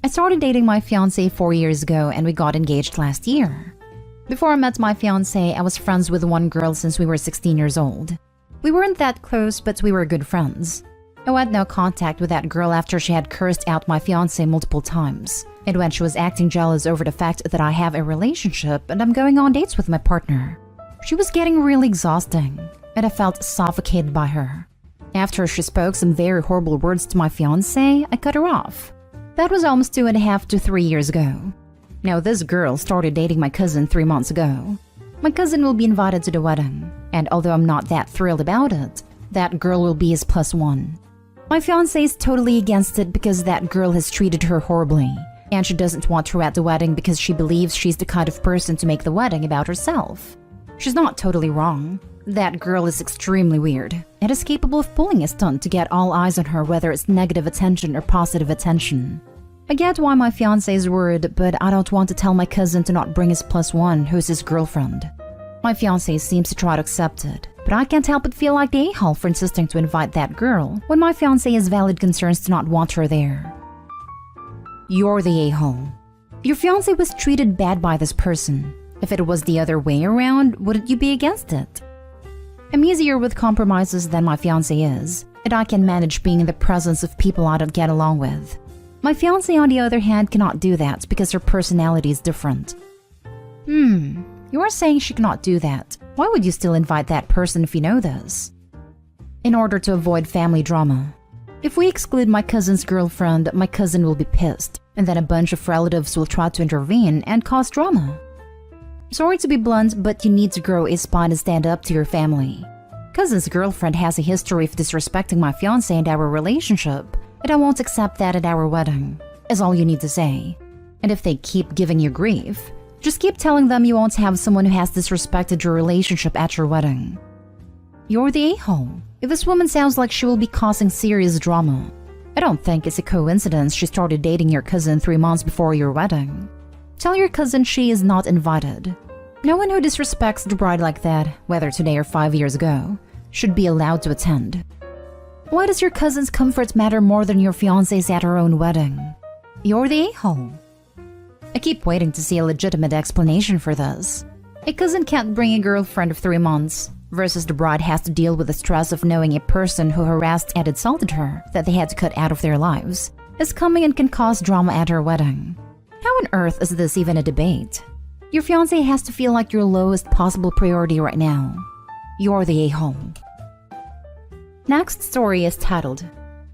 I started dating my fiancé 4 years ago and we got engaged last year. Before I met my fiancé, I was friends with one girl since we were 16 years old. We weren't that close, but we were good friends. I had no contact with that girl after she had cursed out my fiancé multiple times, and when she was acting jealous over the fact that I have a relationship and I'm going on dates with my partner. She was getting really exhausting, and I felt suffocated by her. After she spoke some very horrible words to my fiancé, I cut her off. That was almost 2.5 to 3 years ago. Now this girl started dating my cousin 3 months ago. My cousin will be invited to the wedding, and although I'm not that thrilled about it, that girl will be his +1. My fiancé is totally against it because that girl has treated her horribly, and she doesn't want her at the wedding because she believes she's the kind of person to make the wedding about herself. She's not totally wrong. That girl is extremely weird and is capable of pulling a stunt to get all eyes on her, whether it's negative attention or positive attention. I get why my fiancé is worried, but I don't want to tell my cousin to not bring his +1, who's his girlfriend. My fiancé seems to try to accept it, but I can't help but feel like the a-hole for insisting to invite that girl when my fiancé has valid concerns to not want her there. You're the a-hole. Your fiancé was treated bad by this person. If it was the other way around, wouldn't you be against it? I'm easier with compromises than my fiancé is, and I can manage being in the presence of people I don't get along with. My fiancé, on the other hand, cannot do that because her personality is different. You are saying she cannot do that. Why would you still invite that person if you know this? In order to avoid family drama. If we exclude my cousin's girlfriend, my cousin will be pissed, and then a bunch of relatives will try to intervene and cause drama. Sorry to be blunt, but you need to grow a spine and stand up to your family. Cousin's girlfriend has a history of disrespecting my fiancé and our relationship, and I won't accept that at our wedding, is all you need to say. And if they keep giving you grief, just keep telling them you won't have someone who has disrespected your relationship at your wedding. You're the a-hole. If this woman sounds like she will be causing serious drama, I don't think it's a coincidence she started dating your cousin 3 months before your wedding. Tell your cousin she is not invited. No one who disrespects the bride like that, whether today or 5 years ago, should be allowed to attend. Why does your cousin's comfort matter more than your fiancé's at her own wedding? You're the a-hole. I keep waiting to see a legitimate explanation for this. A cousin can't bring a girlfriend of 3 months, versus the bride has to deal with the stress of knowing a person who harassed and insulted her that they had to cut out of their lives is coming and can cause drama at her wedding. How on earth is this even a debate? Your fiancé has to feel like your lowest possible priority right now. You're the a-hole. Next story is titled,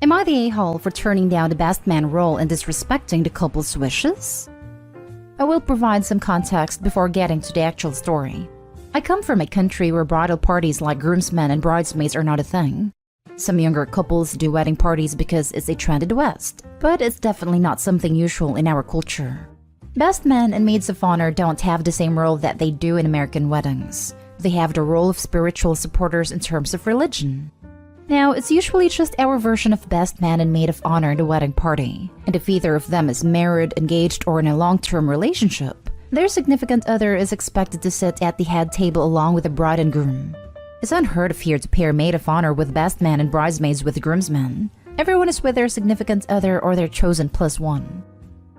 Am I the a-hole for turning down the best man role and disrespecting the couple's wishes? I will provide some context before getting to the actual story. I come from a country where bridal parties like groomsmen and bridesmaids are not a thing. Some younger couples do wedding parties because it's a trend in the West, but it's definitely not something usual in our culture. Best men and maids of honor don't have the same role that they do in American weddings. They have the role of spiritual supporters in terms of religion. Now, it's usually just our version of best man and maid of honor in the wedding party, and if either of them is married, engaged, or in a long-term relationship, their significant other is expected to sit at the head table along with the bride and groom. It's unheard of here to pair maid of honor with best man and bridesmaids with groomsmen. Everyone is with their significant other or their chosen plus one.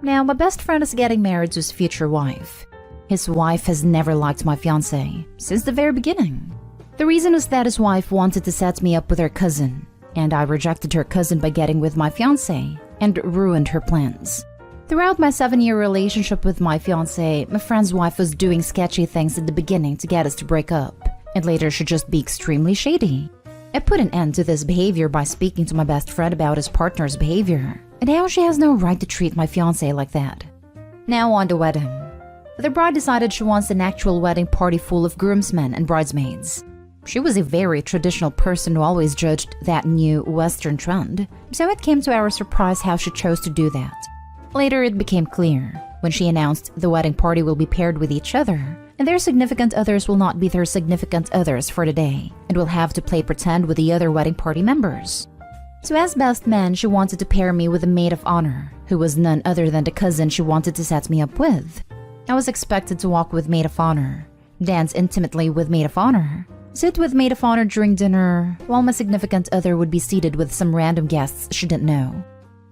Now, my best friend is getting married to his future wife. His wife has never liked my fiancé, since the very beginning. The reason was that his wife wanted to set me up with her cousin, and I rejected her cousin by getting with my fiancé, and ruined her plans. Throughout my 7-year relationship with my fiancé, my friend's wife was doing sketchy things at the beginning to get us to break up, and later she'd just be extremely shady. I put an end to this behavior by speaking to my best friend about his partner's behavior, and how she has no right to treat my fiancé like that. Now on the wedding. The bride decided she wants an actual wedding party full of groomsmen and bridesmaids. She was a very traditional person who always judged that new Western trend, so it came to our surprise how she chose to do that. Later it became clear, when she announced the wedding party will be paired with each other, and their significant others will not be their significant others for the day, and will have to play pretend with the other wedding party members. So as best man, she wanted to pair me with a maid of honor, who was none other than the cousin she wanted to set me up with. I was expected to walk with maid of honor, dance intimately with maid of honor, sit with maid of honor during dinner, while my significant other would be seated with some random guests she didn't know.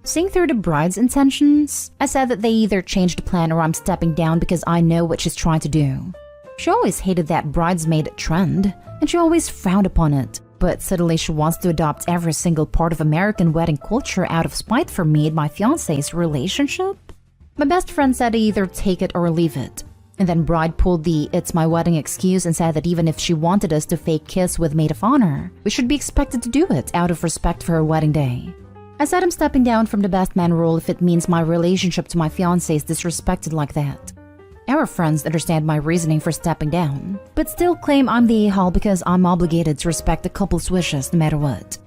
Seeing through the bride's intentions, I said that they either changed the plan or I'm stepping down because I know what she's trying to do. She always hated that bridesmaid trend, and she always frowned upon it, but suddenly she wants to adopt every single part of American wedding culture out of spite for me and my fiancé's relationship? My best friend said to either take it or leave it. And then bride pulled the "it's my wedding" excuse and said that even if she wanted us to fake kiss with maid of honor, we should be expected to do it out of respect for her wedding day. I said I'm stepping down from the best man role if it means my relationship to my fiancé is disrespected like that. Our friends understand my reasoning for stepping down, but still claim I'm the a-hole because I'm obligated to respect the couple's wishes no matter what.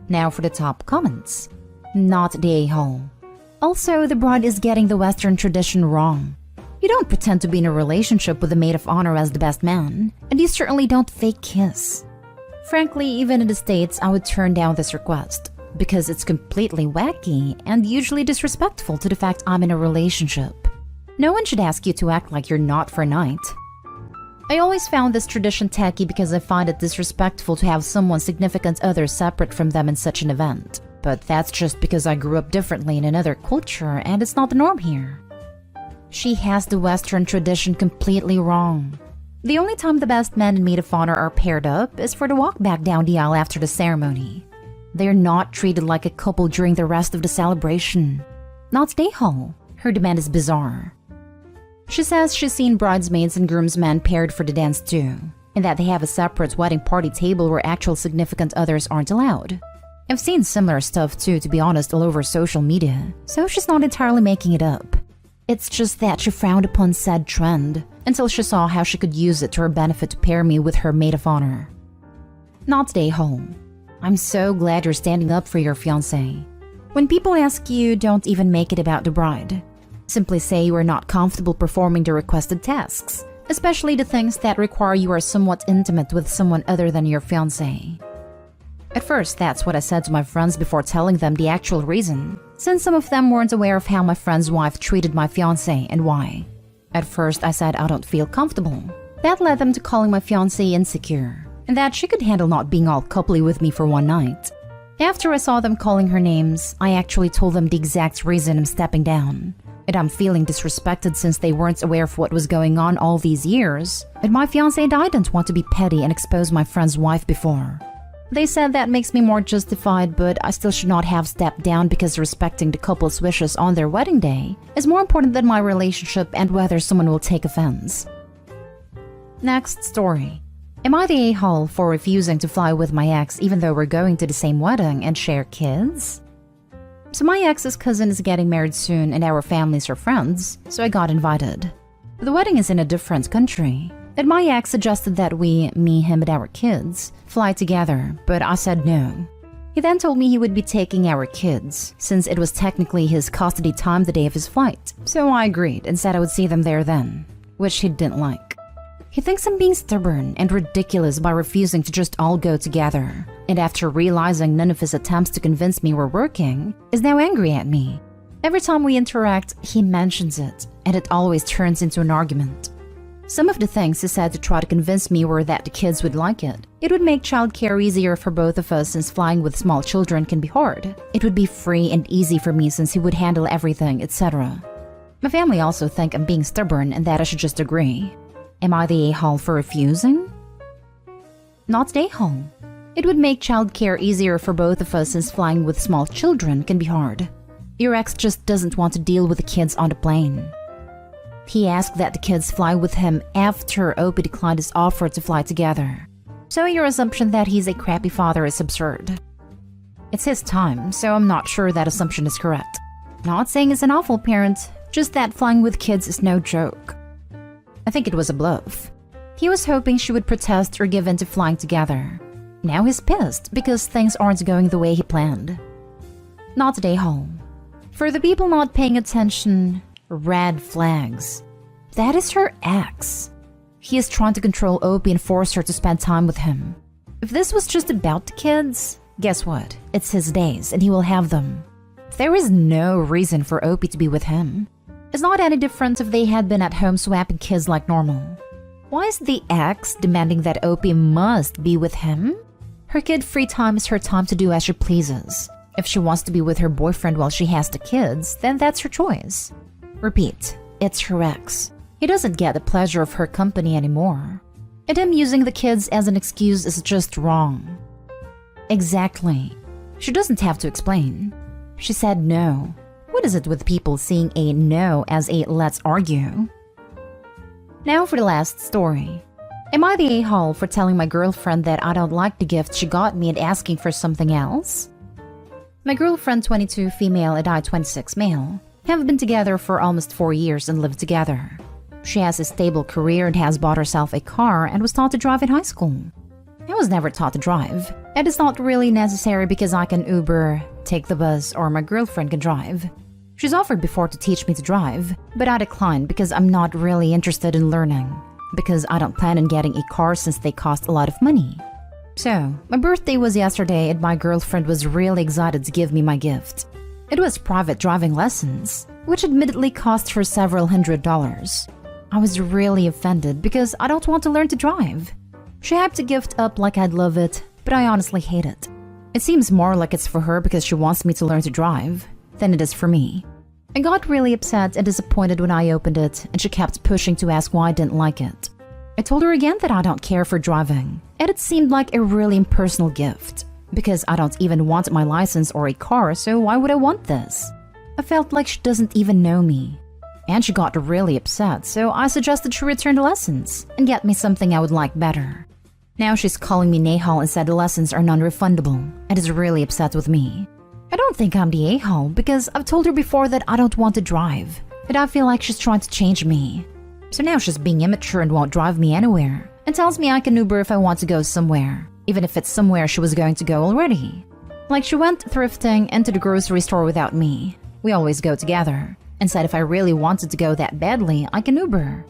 Now for the top comments. Not the a-hole. Also, the bride is getting the Western tradition wrong. You don't pretend to be in a relationship with a maid of honor as the best man, and you certainly don't fake kiss. Frankly, even in the States, I would turn down this request, because it's completely wacky and usually disrespectful to the fact I'm in a relationship. No one should ask you to act like you're not for a night. I always found this tradition tacky because I find it disrespectful to have someone's significant other separate from them in such an event. But that's just because I grew up differently in another culture and it's not the norm here. She has the Western tradition completely wrong. The only time the best men and maid of honor are paired up is for the walk back down the aisle after the ceremony. They're not treated like a couple during the rest of the celebration. Not the a-hole. Her demand is bizarre. She says she's seen bridesmaids and groomsmen paired for the dance too, and that they have a separate wedding party table where actual significant others aren't allowed. I've seen similar stuff too, to be honest, all over social media, so she's not entirely making it up. It's just that she frowned upon said trend until she saw how she could use it to her benefit to pair me with her maid of honor. Not the a-hole. I'm so glad you're standing up for your fiancé. When people ask you, don't even make it about the bride. Simply say you are not comfortable performing the requested tasks, especially the things that require you are somewhat intimate with someone other than your fiancé. At first, that's what I said to my friends before telling them the actual reason, since some of them weren't aware of how my friend's wife treated my fiancé and why. At first, I said I don't feel comfortable. That led them to calling my fiancé insecure, and that she could handle not being all coupley with me for one night. After I saw them calling her names, I actually told them the exact reason I'm stepping down. And I'm feeling disrespected since they weren't aware of what was going on all these years. And my fiancé and I didn't want to be petty and expose my friend's wife before. They said that makes me more justified, but I still should not have stepped down because respecting the couple's wishes on their wedding day is more important than my relationship and whether someone will take offense. Next story. Am I the a-hole for refusing to fly with my ex even though we're going to the same wedding and share kids? So my ex's cousin is getting married soon and our families are friends, so I got invited. The wedding is in a different country, and my ex suggested that we, me, him, and our kids, fly together, but I said no. He then told me he would be taking our kids, since it was technically his custody time the day of his flight, so I agreed and said I would see them there then, which he didn't like. He thinks I'm being stubborn and ridiculous by refusing to just all go together, and after realizing none of his attempts to convince me were working, is now angry at me. Every time we interact, he mentions it, and it always turns into an argument. Some of the things he said to try to convince me were that the kids would like it. It would make childcare easier for both of us since flying with small children can be hard. It would be free and easy for me since he would handle everything, etc. My family also think I'm being stubborn and that I should just agree. Am I the a-hole for refusing? Not the a-hole. It would make childcare easier for both of us since flying with small children can be hard. Your ex just doesn't want to deal with the kids on the plane. He asked that the kids fly with him after Opie declined his offer to fly together. So your assumption that he's a crappy father is absurd. It's his time, so I'm not sure that assumption is correct. Not saying he's an awful parent, just that flying with kids is no joke. I think it was a bluff. He was hoping she would protest or give in to flying together. Now he's pissed because things aren't going the way he planned. Not the a-hole. For the people not paying attention, red flags. That is her ex. He is trying to control Opie and force her to spend time with him. If this was just about the kids, guess what? It's his days and he will have them. There is no reason for Opie to be with him. It's not any different if they had been at home swapping kids like normal. Why is the ex demanding that Opie must be with him? Her kid-free time is her time to do as she pleases. If she wants to be with her boyfriend while she has the kids, then that's her choice. Repeat, it's her ex. He doesn't get the pleasure of her company anymore. And him using the kids as an excuse is just wrong. Exactly. She doesn't have to explain. She said no. What is it with people seeing a no as a let's argue? Now for the last story. Am I the a-hole for telling my girlfriend that I don't like the gift she got me and asking for something else? My girlfriend, 22 female and I, 26 male, have been together for almost 4 years and live together. She has a stable career and has bought herself a car and was taught to drive in high school. I was never taught to drive, and it's not really necessary because I can Uber, take the bus, or my girlfriend can drive. She's offered before to teach me to drive, but I declined because I'm not really interested in learning, because I don't plan on getting a car since they cost a lot of money. So, my birthday was yesterday and my girlfriend was really excited to give me my gift. It was private driving lessons, which admittedly cost her several $100s. I was really offended because I don't want to learn to drive. She hyped the gift up like I'd love it, but I honestly hate it. It seems more like it's for her because she wants me to learn to drive than it is for me. I got really upset and disappointed when I opened it, and she kept pushing to ask why I didn't like it. I told her again that I don't care for driving, and it seemed like a really impersonal gift, because I don't even want my license or a car, so why would I want this? I felt like she doesn't even know me. And she got really upset, so I suggested she return the lessons and get me something I would like better. Now she's calling me Nahal and said the lessons are non-refundable, and is really upset with me. I don't think I'm the a-hole because I've told her before that I don't want to drive, and I feel like she's trying to change me. So now she's being immature and won't drive me anywhere, and tells me I can Uber if I want to go somewhere, even if it's somewhere she was going to go already. Like she went thrifting and to the grocery store without me. We always go together, and said if I really wanted to go that badly, I can Uber.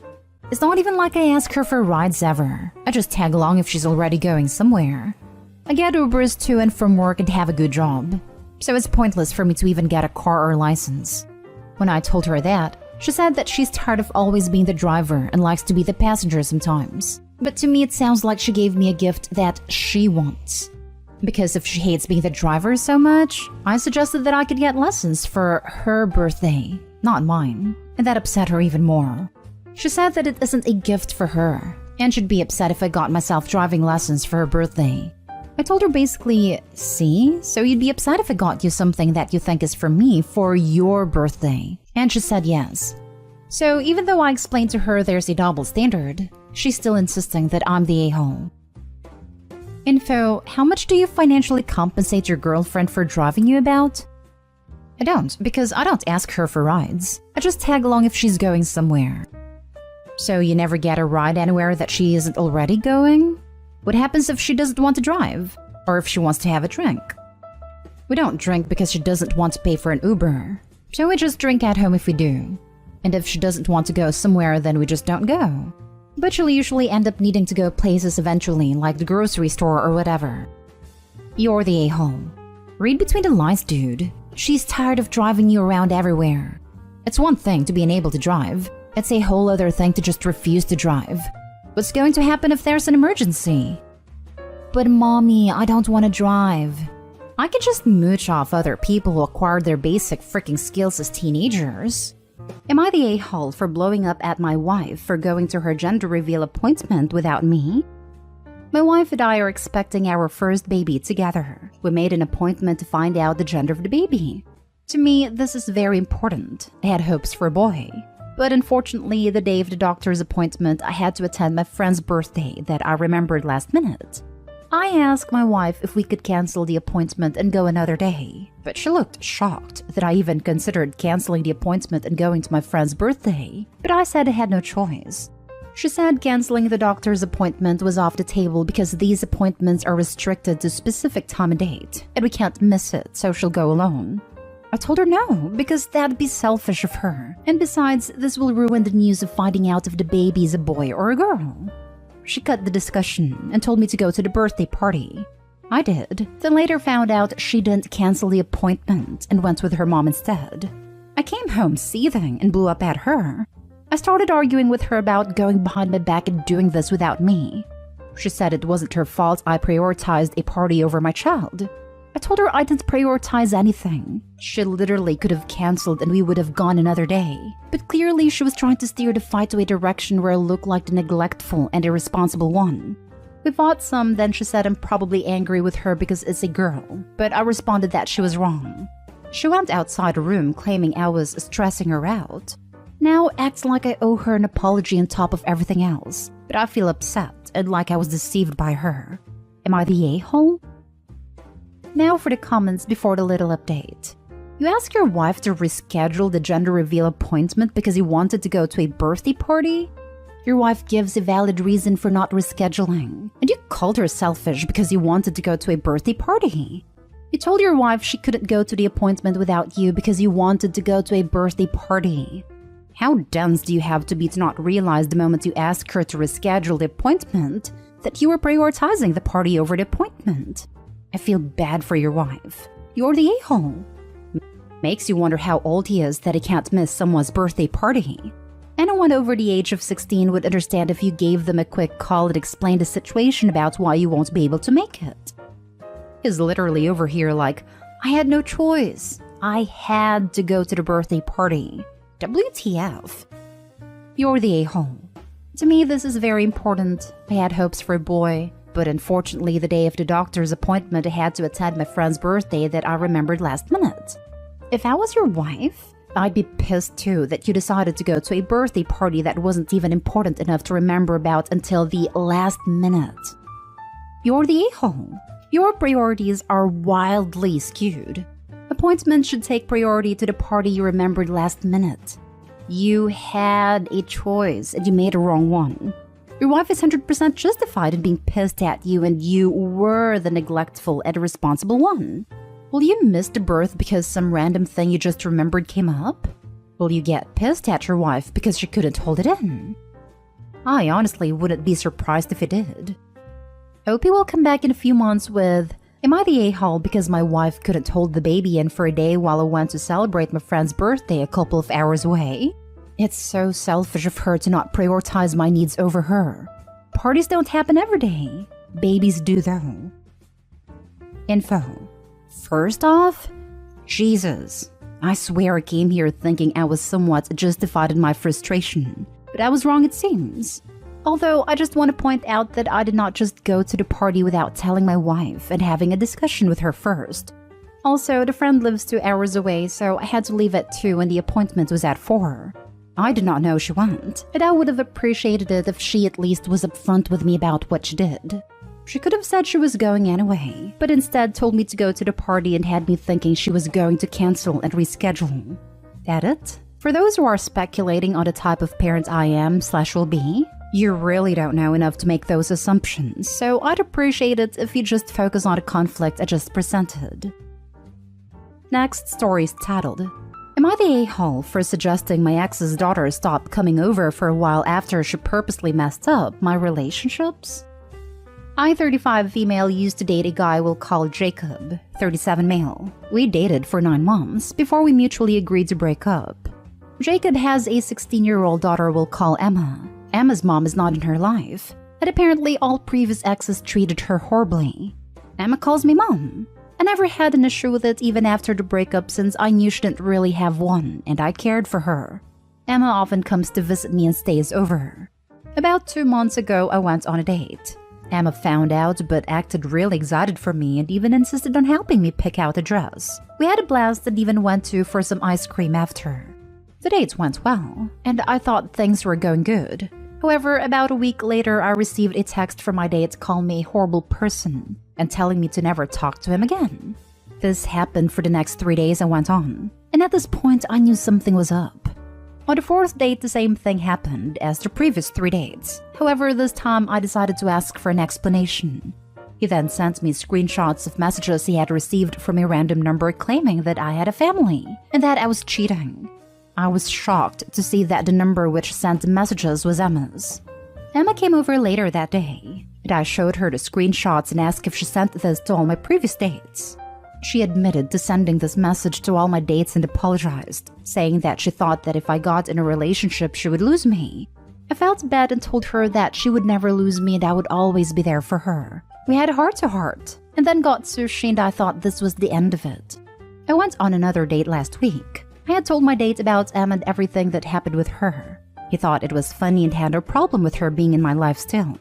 It's not even like I ask her for rides ever. I just tag along if she's already going somewhere. I get Ubers to and from work and have a good job, so it's pointless for me to even get a car or license. When I told her that, she said that she's tired of always being the driver and likes to be the passenger sometimes. But to me it sounds like she gave me a gift that she wants. Because if she hates being the driver so much, I suggested that I could get lessons for her birthday, not mine, and that upset her even more. She said that it isn't a gift for her, and she'd be upset if I got myself driving lessons for her birthday. I told her basically, see, so you'd be upset if I got you something that you think is for me for your birthday. And she said yes. So even though I explained to her there's a double standard, she's still insisting that I'm the a-hole. Info, how much do you financially compensate your girlfriend for driving you about? I don't, because I don't ask her for rides. I just tag along if she's going somewhere. So you never get a ride anywhere that she isn't already going? What happens if she doesn't want to drive? Or if she wants to have a drink? We don't drink because she doesn't want to pay for an Uber. So we just drink at home if we do. And if she doesn't want to go somewhere, then we just don't go. But she'll usually end up needing to go places eventually, like the grocery store or whatever. You're the a-hole. Read between the lines, dude. She's tired of driving you around everywhere. It's one thing to be unable to drive. It's a whole other thing to just refuse to drive. What's going to happen if there's an emergency? But mommy, I don't want to drive. I can just mooch off other people who acquired their basic freaking skills as teenagers. Am I the a-hole for blowing up at my wife for going to her gender reveal appointment without me? My wife and I are expecting our first baby together. We made an appointment to find out the gender of the baby. To me, this is very important. I had hopes for a boy. But unfortunately, the day of the doctor's appointment, I had to attend my friend's birthday that I remembered last minute. I asked my wife if we could cancel the appointment and go another day, but she looked shocked that I even considered canceling the appointment and going to my friend's birthday, but I said I had no choice. She said canceling the doctor's appointment was off the table because these appointments are restricted to specific time and date, and we can't miss it, so she'll go alone. I told her no, because that'd be selfish of her, and besides, this will ruin the news of finding out if the baby is a boy or a girl. She cut the discussion and told me to go to the birthday party. I did, then later found out she didn't cancel the appointment and went with her mom instead. I came home seething and blew up at her. I started arguing with her about going behind my back and doing this without me. She said it wasn't her fault I prioritized a party over my child. I told her I didn't prioritize anything. She literally could have canceled and we would have gone another day. But clearly she was trying to steer the fight to a direction where I looked like the neglectful and irresponsible one. We fought some, then she said I'm probably angry with her because it's a girl. But I responded that she was wrong. She went outside the room claiming I was stressing her out. Now acts like I owe her an apology on top of everything else. But I feel upset and like I was deceived by her. Am I the a-hole? Now for the comments before the little update. You ask your wife to reschedule the gender reveal appointment because you wanted to go to a birthday party? Your wife gives a valid reason for not rescheduling, and you called her selfish because you wanted to go to a birthday party. You told your wife she couldn't go to the appointment without you because you wanted to go to a birthday party. How dense do you have to be to not realize the moment you ask her to reschedule the appointment that you were prioritizing the party over the appointment? I feel bad for your wife. You're the a-hole. Makes you wonder how old he is that he can't miss someone's birthday party. Anyone over the age of 16 would understand if you gave them a quick call and explained the situation about why you won't be able to make it. He's literally over here like, I had no choice. I had to go to the birthday party. WTF. You're the a-hole. To me, this is very important. I had hopes for a boy. But unfortunately, the day of the doctor's appointment, I had to attend my friend's birthday that I remembered last minute. If I was your wife, I'd be pissed too that you decided to go to a birthday party that wasn't even important enough to remember about until the last minute. You're the a-hole. Your priorities are wildly skewed. Appointments should take priority to the party you remembered last minute. You had a choice and you made a wrong one. Your wife is 100% justified in being pissed at you and you were the neglectful and irresponsible one. Will you miss the birth because some random thing you just remembered came up? Will you get pissed at your wife because she couldn't hold it in? I honestly wouldn't be surprised if it did. Hope you will come back in a few months with, am I the a-hole because my wife couldn't hold the baby in for a day while I went to celebrate my friend's birthday a couple of hours away? It's so selfish of her to not prioritize my needs over her. Parties don't happen every day. Babies do though. Info. First off, Jesus. I swear I came here thinking I was somewhat justified in my frustration, but I was wrong it seems. Although I just want to point out that I did not just go to the party without telling my wife and having a discussion with her first. Also, the friend lives 2 hours away, so I had to leave at 2 and the appointment was at 4. I did not know she went, and I would have appreciated it if she at least was upfront with me about what she did. She could have said she was going anyway, but instead told me to go to the party and had me thinking she was going to cancel and reschedule. That it? For those who are speculating on the type of parent I am/will be, you really don't know enough to make those assumptions, so I'd appreciate it if you just focus on the conflict I just presented. Next story is titled, Am I the a-hole for suggesting my ex's daughter stop coming over for a while after she purposely messed up my relationships? I, 35 female, used to date a guy we'll call Jacob, 37 male. We dated for 9 months before we mutually agreed to break up. Jacob has a 16-year-old daughter we'll call Emma. Emma's mom is not in her life, and apparently all previous exes treated her horribly. Emma calls me mom. I never had an issue with it even after the breakup since I knew she didn't really have one, and I cared for her. Emma often comes to visit me and stays over. About 2 months ago, I went on a date. Emma found out but acted really excited for me and even insisted on helping me pick out a dress. We had a blast and even went for some ice cream after. The dates went well, and I thought things were going good. However, about a week later, I received a text from my date calling me a horrible person and telling me to never talk to him again. This happened for the next 3 days and went on, and at this point I knew something was up. On the 4th date, the same thing happened as the previous 3 dates. However, this time I decided to ask for an explanation. He then sent me screenshots of messages he had received from a random number claiming that I had a family and that I was cheating. I was shocked to see that the number which sent the messages was Emma's. Emma came over later that day, and I showed her the screenshots and asked if she sent this to all my previous dates. She admitted to sending this message to all my dates and apologized, saying that she thought that if I got in a relationship she would lose me. I felt bad and told her that she would never lose me and I would always be there for her. We had a heart-to-heart, and then got sushi and I thought this was the end of it. I went on another date last week. I had told my date about Emma and everything that happened with her. He thought it was funny and had no problem with her being in my life still.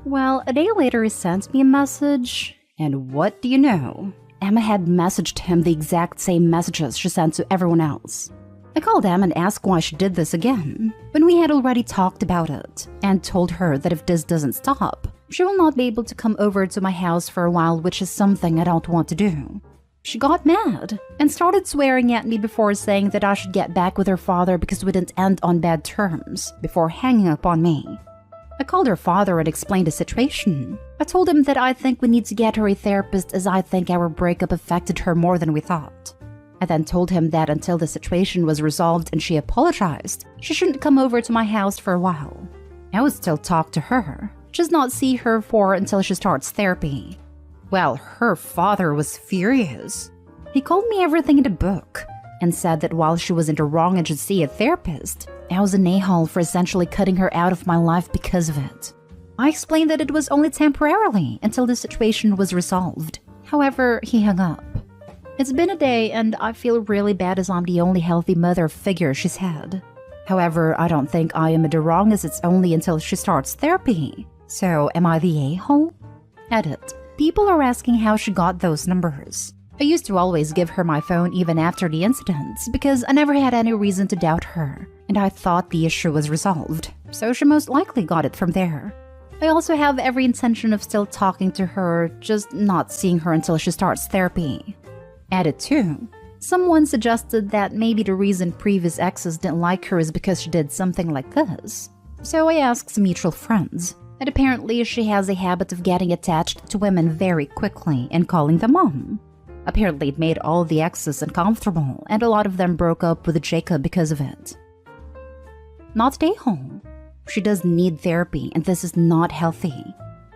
Well, a day later he sent me a message, and what do you know? Emma had messaged him the exact same messages she sent to everyone else. I called Emma and asked why she did this again, when we had already talked about it, and told her that if this doesn't stop, she will not be able to come over to my house for a while, which is something I don't want to do. She got mad and started swearing at me before saying that I should get back with her father because we didn't end on bad terms, before hanging up on me. I called her father and explained the situation. I told him that I think we need to get her a therapist as I think our breakup affected her more than we thought. I then told him that until the situation was resolved and she apologized, she shouldn't come over to my house for a while. I would still talk to her, just not see her until she starts therapy. Well, her father was furious. He called me everything in the book and said that while she was in the wrong and should see a therapist, I was an a-hole for essentially cutting her out of my life because of it. I explained that it was only temporarily until the situation was resolved. However, he hung up. It's been a day and I feel really bad as I'm the only healthy mother figure she's had. However, I don't think I am in the wrong as it's only until she starts therapy. So, am I the a-hole? Edit. People are asking how she got those numbers. I used to always give her my phone even after the incidents because I never had any reason to doubt her, and I thought the issue was resolved, so she most likely got it from there. I also have every intention of still talking to her, just not seeing her until she starts therapy. Added 2. Someone suggested that maybe the reason previous exes didn't like her is because she did something like this. So I asked some mutual friends. And apparently she has a habit of getting attached to women very quickly and calling them mom. Apparently it made all the exes uncomfortable, and a lot of them broke up with Jacob because of it. Not a-hole. She does need therapy, and this is not healthy.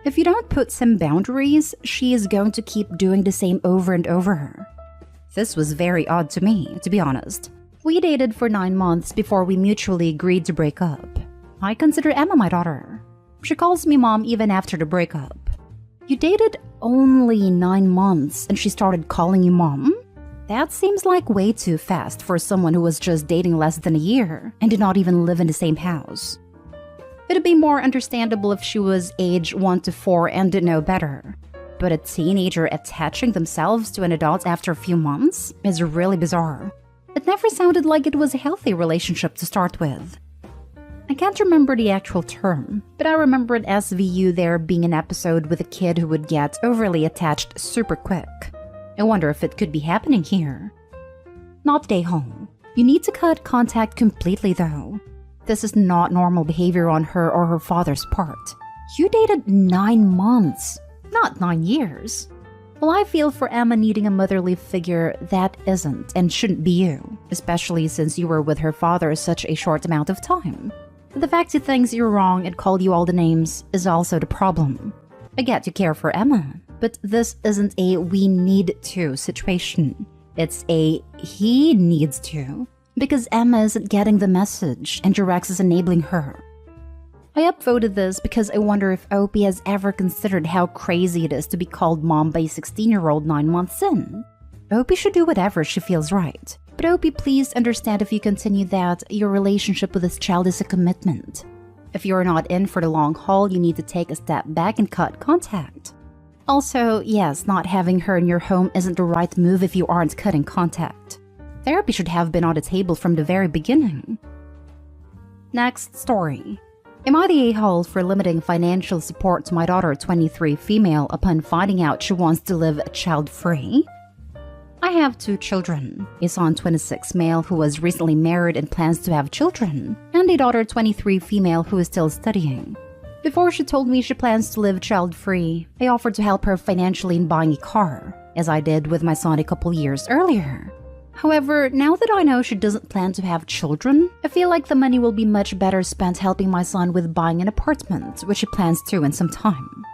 If you don't put some boundaries, she is going to keep doing the same over and over. This was very odd to me, to be honest. We dated for 9 months before we mutually agreed to break up. I consider Emma my daughter. She calls me mom even after the breakup. You dated only 9 months and she started calling you mom? That seems like way too fast for someone who was just dating less than a year and did not even live in the same house. It'd be more understandable if she was age 1 to 4 and didn't know better. But a teenager attaching themselves to an adult after a few months is really bizarre. It never sounded like it was a healthy relationship to start with. I can't remember the actual term, but I remember at SVU there being an episode with a kid who would get overly attached super quick. I wonder if it could be happening here. Not day home. You need to cut contact completely though. This is not normal behavior on her or her father's part. You dated 9 months, not 9 years. Well, I feel for Emma needing a motherly figure that isn't and shouldn't be you, especially since you were with her father such a short amount of time. The fact he thinks you're wrong and called you all the names is also the problem. I get you care for Emma, but this isn't a we need to situation. It's a he needs to. Because Emma isn't getting the message and your ex is enabling her. I upvoted this because I wonder if Opie has ever considered how crazy it is to be called mom by a 16-year-old 9 months in. Opie should do whatever she feels right. But Opie, please understand if you continue that, your relationship with this child is a commitment. If you're not in for the long haul, you need to take a step back and cut contact. Also, yes, not having her in your home isn't the right move if you aren't cutting contact. Therapy should have been on the table from the very beginning. Next story. Am I the a-hole for limiting financial support to my daughter, 23 female, upon finding out she wants to live child-free? I have 2 children, a son 26 male who was recently married and plans to have children, and a daughter 23 female who is still studying. Before she told me she plans to live child-free, I offered to help her financially in buying a car, as I did with my son a couple years earlier. However, now that I know she doesn't plan to have children, I feel like the money will be much better spent helping my son with buying an apartment, which he plans to in some time.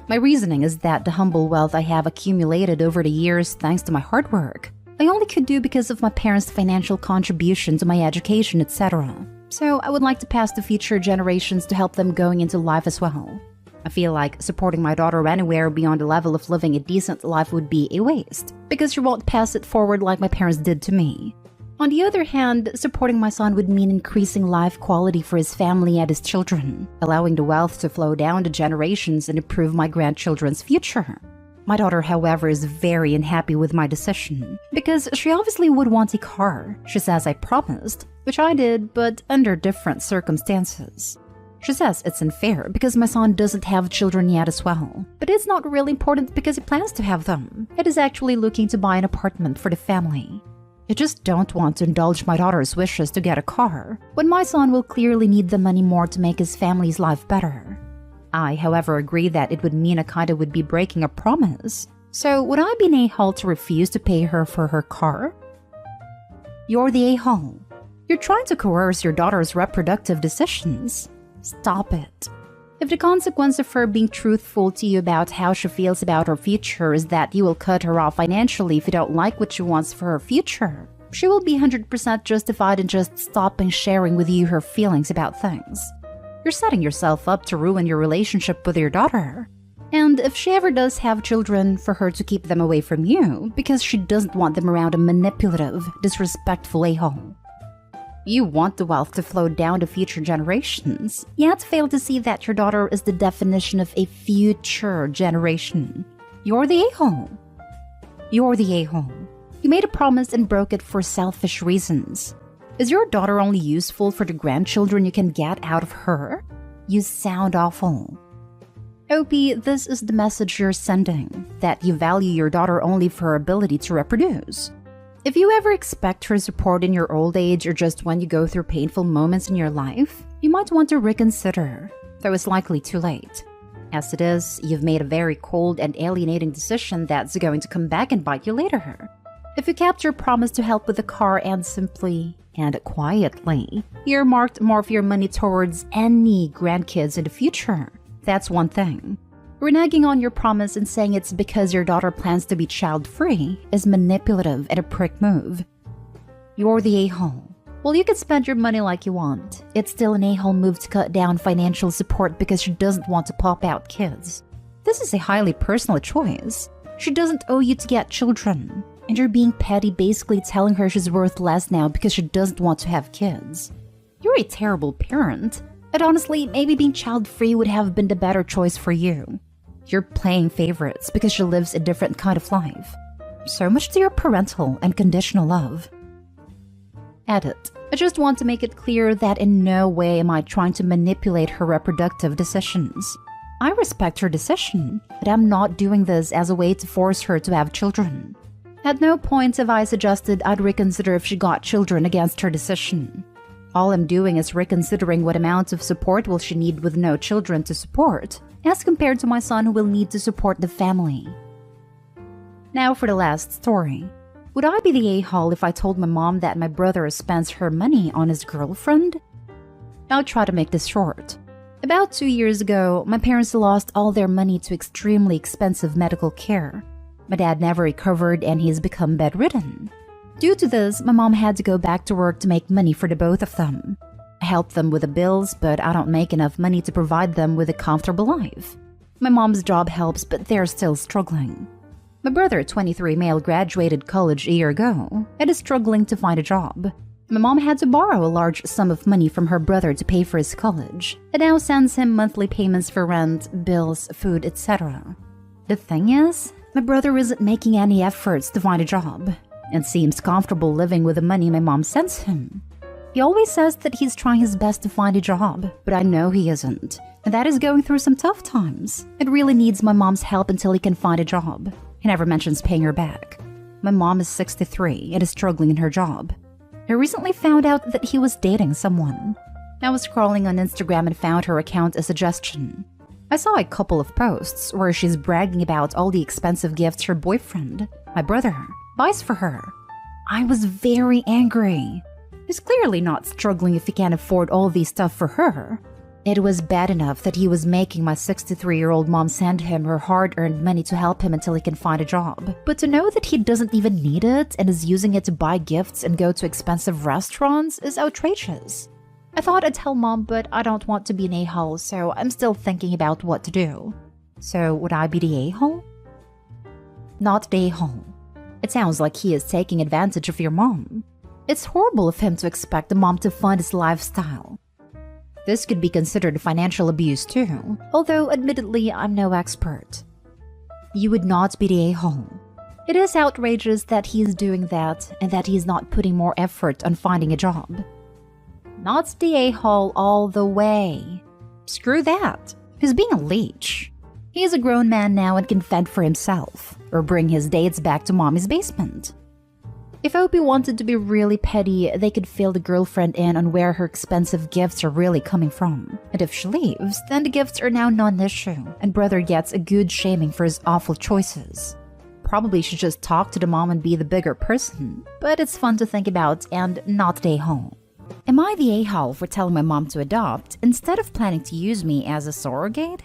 My reasoning is that the humble wealth I have accumulated over the years thanks to my hard work, I only could do because of my parents' financial contribution to my education, etc. So I would like to pass to future generations to help them going into life as well. I feel like supporting my daughter anywhere beyond the level of living a decent life would be a waste, because she won't pass it forward like my parents did to me. On the other hand, supporting my son would mean increasing life quality for his family and his children, allowing the wealth to flow down the generations and improve my grandchildren's future. My daughter, however, is very unhappy with my decision, because she obviously would want a car. She says I promised, which I did, but under different circumstances. She says it's unfair because my son doesn't have children yet as well. But it's not really important because he plans to have them. It is actually looking to buy an apartment for the family. I just don't want to indulge my daughter's wishes to get a car, when my son will clearly need the money more to make his family's life better. I, however, agree that it would mean I kinda would be breaking a promise. So would I be an a-hole to refuse to pay her for her car? You're the a-hole. You're trying to coerce your daughter's reproductive decisions. Stop it. If the consequence of her being truthful to you about how she feels about her future is that you will cut her off financially if you don't like what she wants for her future, she will be 100% justified in just stopping sharing with you her feelings about things. You're setting yourself up to ruin your relationship with your daughter. And if she ever does have children, for her to keep them away from you because she doesn't want them around a manipulative, disrespectful a-hole. You want the wealth to flow down to future generations, yet fail to see that your daughter is the definition of a future generation. You're the a-hole. You're the a-hole. You made a promise and broke it for selfish reasons. Is your daughter only useful for the grandchildren you can get out of her? You sound awful. Opie, this is the message you're sending, that you value your daughter only for her ability to reproduce. If you ever expect her support in your old age or just when you go through painful moments in your life, you might want to reconsider, though it's likely too late. As it is, you've made a very cold and alienating decision that's going to come back and bite you later. If you kept your promise to help with the car and simply, and quietly, earmarked more of your money towards any grandkids in the future, that's one thing. Reneging on your promise and saying it's because your daughter plans to be child-free is manipulative and a prick move. You're the a-hole. Well, you can spend your money like you want. It's still an a-hole move to cut down financial support because she doesn't want to pop out kids. This is a highly personal choice. She doesn't owe you to get children. And you're being petty, basically telling her she's worth less now because she doesn't want to have kids. You're a terrible parent. And honestly, maybe being child-free would have been the better choice for you. You're playing favorites because she lives a different kind of life. So much to your parental and conditional love. Edit. I just want to make it clear that in no way am I trying to manipulate her reproductive decisions. I respect her decision, but I'm not doing this as a way to force her to have children. At no point have I suggested I'd reconsider if she got children against her decision. All I'm doing is reconsidering what amount of support will she need with no children to support, as compared to my son who will need to support the family. Now for the last story. Would I be the a-hole if I told my mom that my brother spends her money on his girlfriend? I'll try to make this short. About 2 years ago, my parents lost all their money to extremely expensive medical care. My dad never recovered and he's become bedridden. Due to this, my mom had to go back to work to make money for the both of them. I help them with the bills, but I don't make enough money to provide them with a comfortable life. My mom's job helps, but they're still struggling. My brother, 23 male, graduated college a year ago and is struggling to find a job. My mom had to borrow a large sum of money from her brother to pay for his college, and now sends him monthly payments for rent, bills, food, etc. The thing is, my brother isn't making any efforts to find a job, and seems comfortable living with the money my mom sends him. He always says that he's trying his best to find a job, but I know he isn't, and that he's going through some tough times. It really needs my mom's help until he can find a job. He never mentions paying her back. My mom is 63 and is struggling in her job. I recently found out that he was dating someone. I was scrolling on Instagram and found her account a suggestion. I saw a couple of posts where she's bragging about all the expensive gifts her boyfriend, my brother, buys for her. I was very angry. He's clearly not struggling if he can't afford all these stuff for her. It was bad enough that he was making my 63-year-old mom send him her hard-earned money to help him until he can find a job. But to know that he doesn't even need it and is using it to buy gifts and go to expensive restaurants is outrageous. I thought I'd tell mom, but I don't want to be an a-hole, so I'm still thinking about what to do. So would I be the a-hole? Not the a-hole. It sounds like he is taking advantage of your mom. It's horrible of him to expect the mom to fund his lifestyle. This could be considered financial abuse too, although admittedly I'm no expert. You would not be the a-hole. It is outrageous that he's doing that and that he's not putting more effort on finding a job. Not the a-hole all the way. Screw that. He's being a leech. He is a grown man now and can fend for himself, or bring his dates back to mommy's basement. If Opie wanted to be really petty, they could fill the girlfriend in on where her expensive gifts are really coming from. And if she leaves, then the gifts are now non-issue, and brother gets a good shaming for his awful choices. Probably should just talk to the mom and be the bigger person, but it's fun to think about and not the a-hole. Am I the a-hole for telling my mom to adopt instead of planning to use me as a surrogate?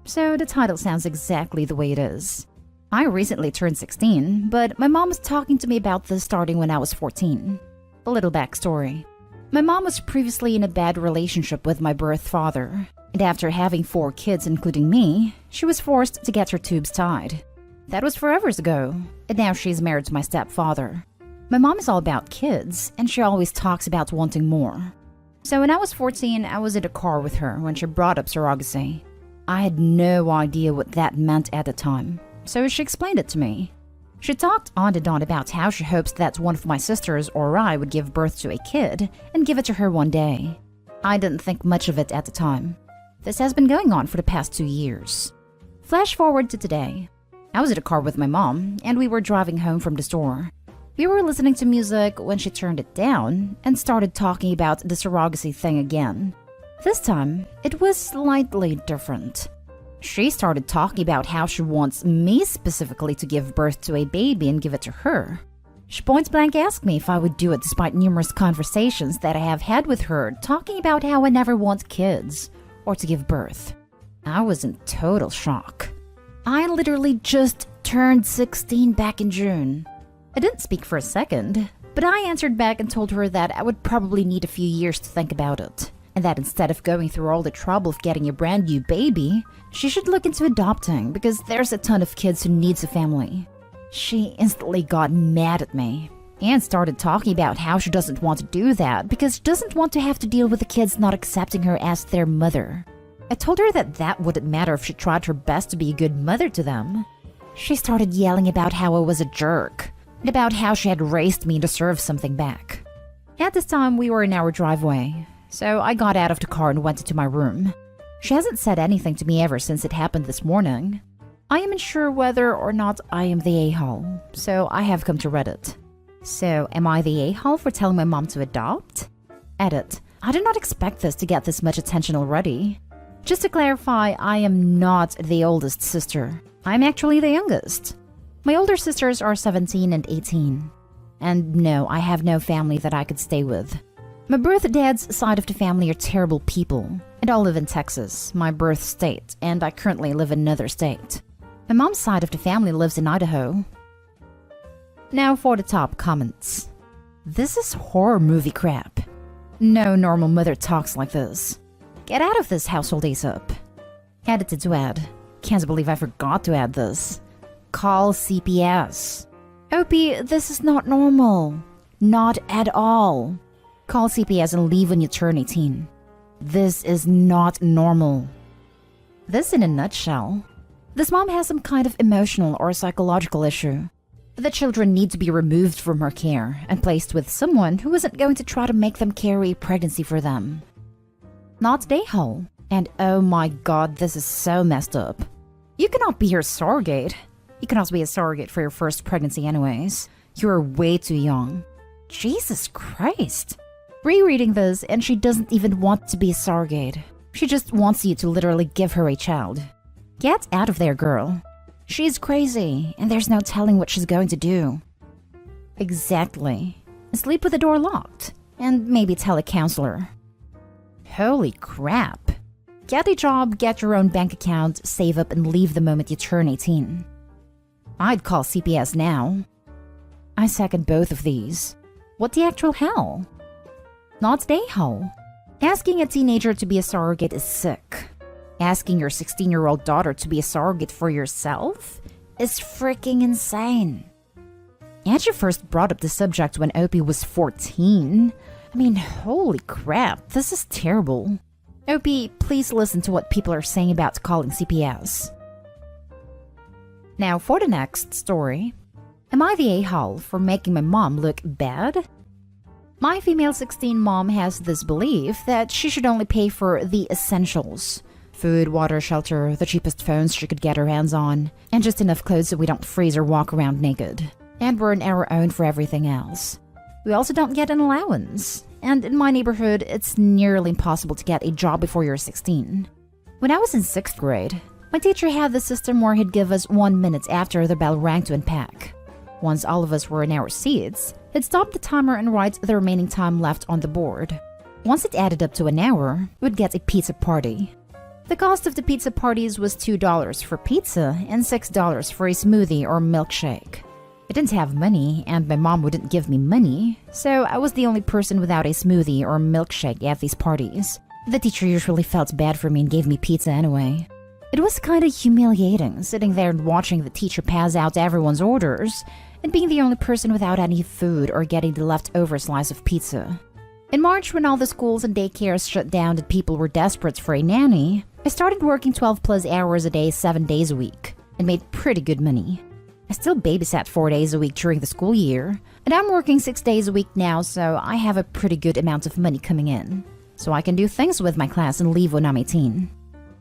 So the title sounds exactly the way it is. I recently turned 16, but my mom was talking to me about this starting when I was 14. A little backstory. My mom was previously in a bad relationship with my birth father, and after having 4 kids including me, she was forced to get her tubes tied. That was forever ago, and now she's married to my stepfather. My mom is all about kids, and she always talks about wanting more. So when I was 14, I was in a car with her when she brought up surrogacy. I had no idea what that meant at the time, so she explained it to me. She talked on and on about how she hopes that one of my sisters or I would give birth to a kid and give it to her one day. I didn't think much of it at the time. This has been going on for the past 2 years. Flash forward to today. I was in a car with my mom, and we were driving home from the store. We were listening to music when she turned it down and started talking about the surrogacy thing again. This time, it was slightly different. She started talking about how she wants me specifically to give birth to a baby and give it to her. She point blank asked me if I would do it despite numerous conversations that I have had with her talking about how I never want kids or to give birth. I was in total shock. I literally just turned 16 back in June. I didn't speak for a second, but I answered back and told her that I would probably need a few years to think about it, and that instead of going through all the trouble of getting a brand new baby, she should look into adopting because there's a ton of kids who needs a family. She instantly got mad at me and started talking about how she doesn't want to do that because she doesn't want to have to deal with the kids not accepting her as their mother. I told her that that wouldn't matter if she tried her best to be a good mother to them. She started yelling about how I was a jerk and about how she had raised me to deserve something back. At this time, we were in our driveway, so I got out of the car and went into my room. She hasn't said anything to me ever since it happened this morning. I am unsure whether or not I am the a-hole, so I have come to Reddit. So, am I the a-hole for telling my mom to adopt? Edit. I did not expect this to get this much attention already. Just to clarify, I am not the oldest sister. I'm actually the youngest. My older sisters are 17 and 18. And no, I have no family that I could stay with. My birth dad's side of the family are terrible people, and all live in Texas, my birth state, and I currently live in another state. My mom's side of the family lives in Idaho. Now for the top comments. This is horror movie crap. No normal mother talks like this. Get out of this household ASAP. Edited to add. Can't believe I forgot to add this. Call CPS. Opie, this is not normal. Not at all. Call CPS and leave when you turn 18. This is not normal. This in a nutshell. This mom has some kind of emotional or psychological issue. The children need to be removed from her care and placed with someone who isn't going to try to make them carry pregnancy for them. Not day-hole. And oh my god, this is so messed up. You cannot be her surrogate. You cannot be a surrogate for your first pregnancy anyways. You are way too young. Jesus Christ. Rereading this, and she doesn't even want to be a surrogate. She just wants you to literally give her a child. Get out of there, girl. She's crazy, and there's no telling what she's going to do. Exactly. Sleep with the door locked, and maybe tell a counselor. Holy crap. Get a job, get your own bank account, save up, and leave the moment you turn 18. I'd call CPS now. I second both of these. What the actual hell? Not day-hole. Asking a teenager to be a surrogate is sick. Asking your 16-year-old daughter to be a surrogate for yourself is freaking insane. And you first brought up the subject when Opie was 14. I mean, holy crap, this is terrible. Opie, please listen to what people are saying about calling CPS. Now for the next story. Am I the a-hole for making my mom look bad? My female 16 mom has this belief that she should only pay for the essentials. Food, water, shelter, the cheapest phones she could get her hands on, and just enough clothes so we don't freeze or walk around naked. And we're on our own for everything else. We also don't get an allowance. And in my neighborhood, it's nearly impossible to get a job before you're 16. When I was in 6th grade, my teacher had the system where he'd give us 1 minute after the bell rang to unpack. Once all of us were in our seats, he'd stop the timer and write the remaining time left on the board. Once it added up to an hour, we'd get a pizza party. The cost of the pizza parties was $2 for pizza and $6 for a smoothie or milkshake. I didn't have money, and my mom wouldn't give me money, so I was the only person without a smoothie or milkshake at these parties. The teacher usually felt bad for me and gave me pizza anyway. It was kinda humiliating, sitting there and watching the teacher pass out everyone's orders, and being the only person without any food or getting the leftover slice of pizza. In March, when all the schools and daycares shut down and people were desperate for a nanny, I started working 12 plus hours a day, 7 days a week, and made pretty good money. I still babysat 4 days a week during the school year, and I'm working 6 days a week now, so I have a pretty good amount of money coming in. So I can do things with my class and leave when I'm 18.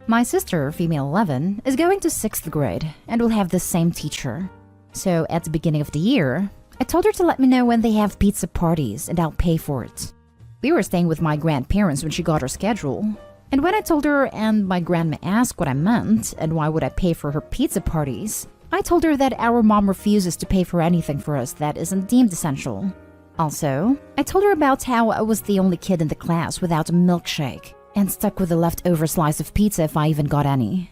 My sister, female 11, is going to 6th grade and will have the same teacher. So at the beginning of the year, I told her to let me know when they have pizza parties and I'll pay for it. We were staying with my grandparents when she got her schedule. And when I told her and my grandma asked what I meant and why would I pay for her pizza parties, I told her that our mom refuses to pay for anything for us that isn't deemed essential. Also, I told her about how I was the only kid in the class without a milkshake and stuck with the leftover slice of pizza if I even got any.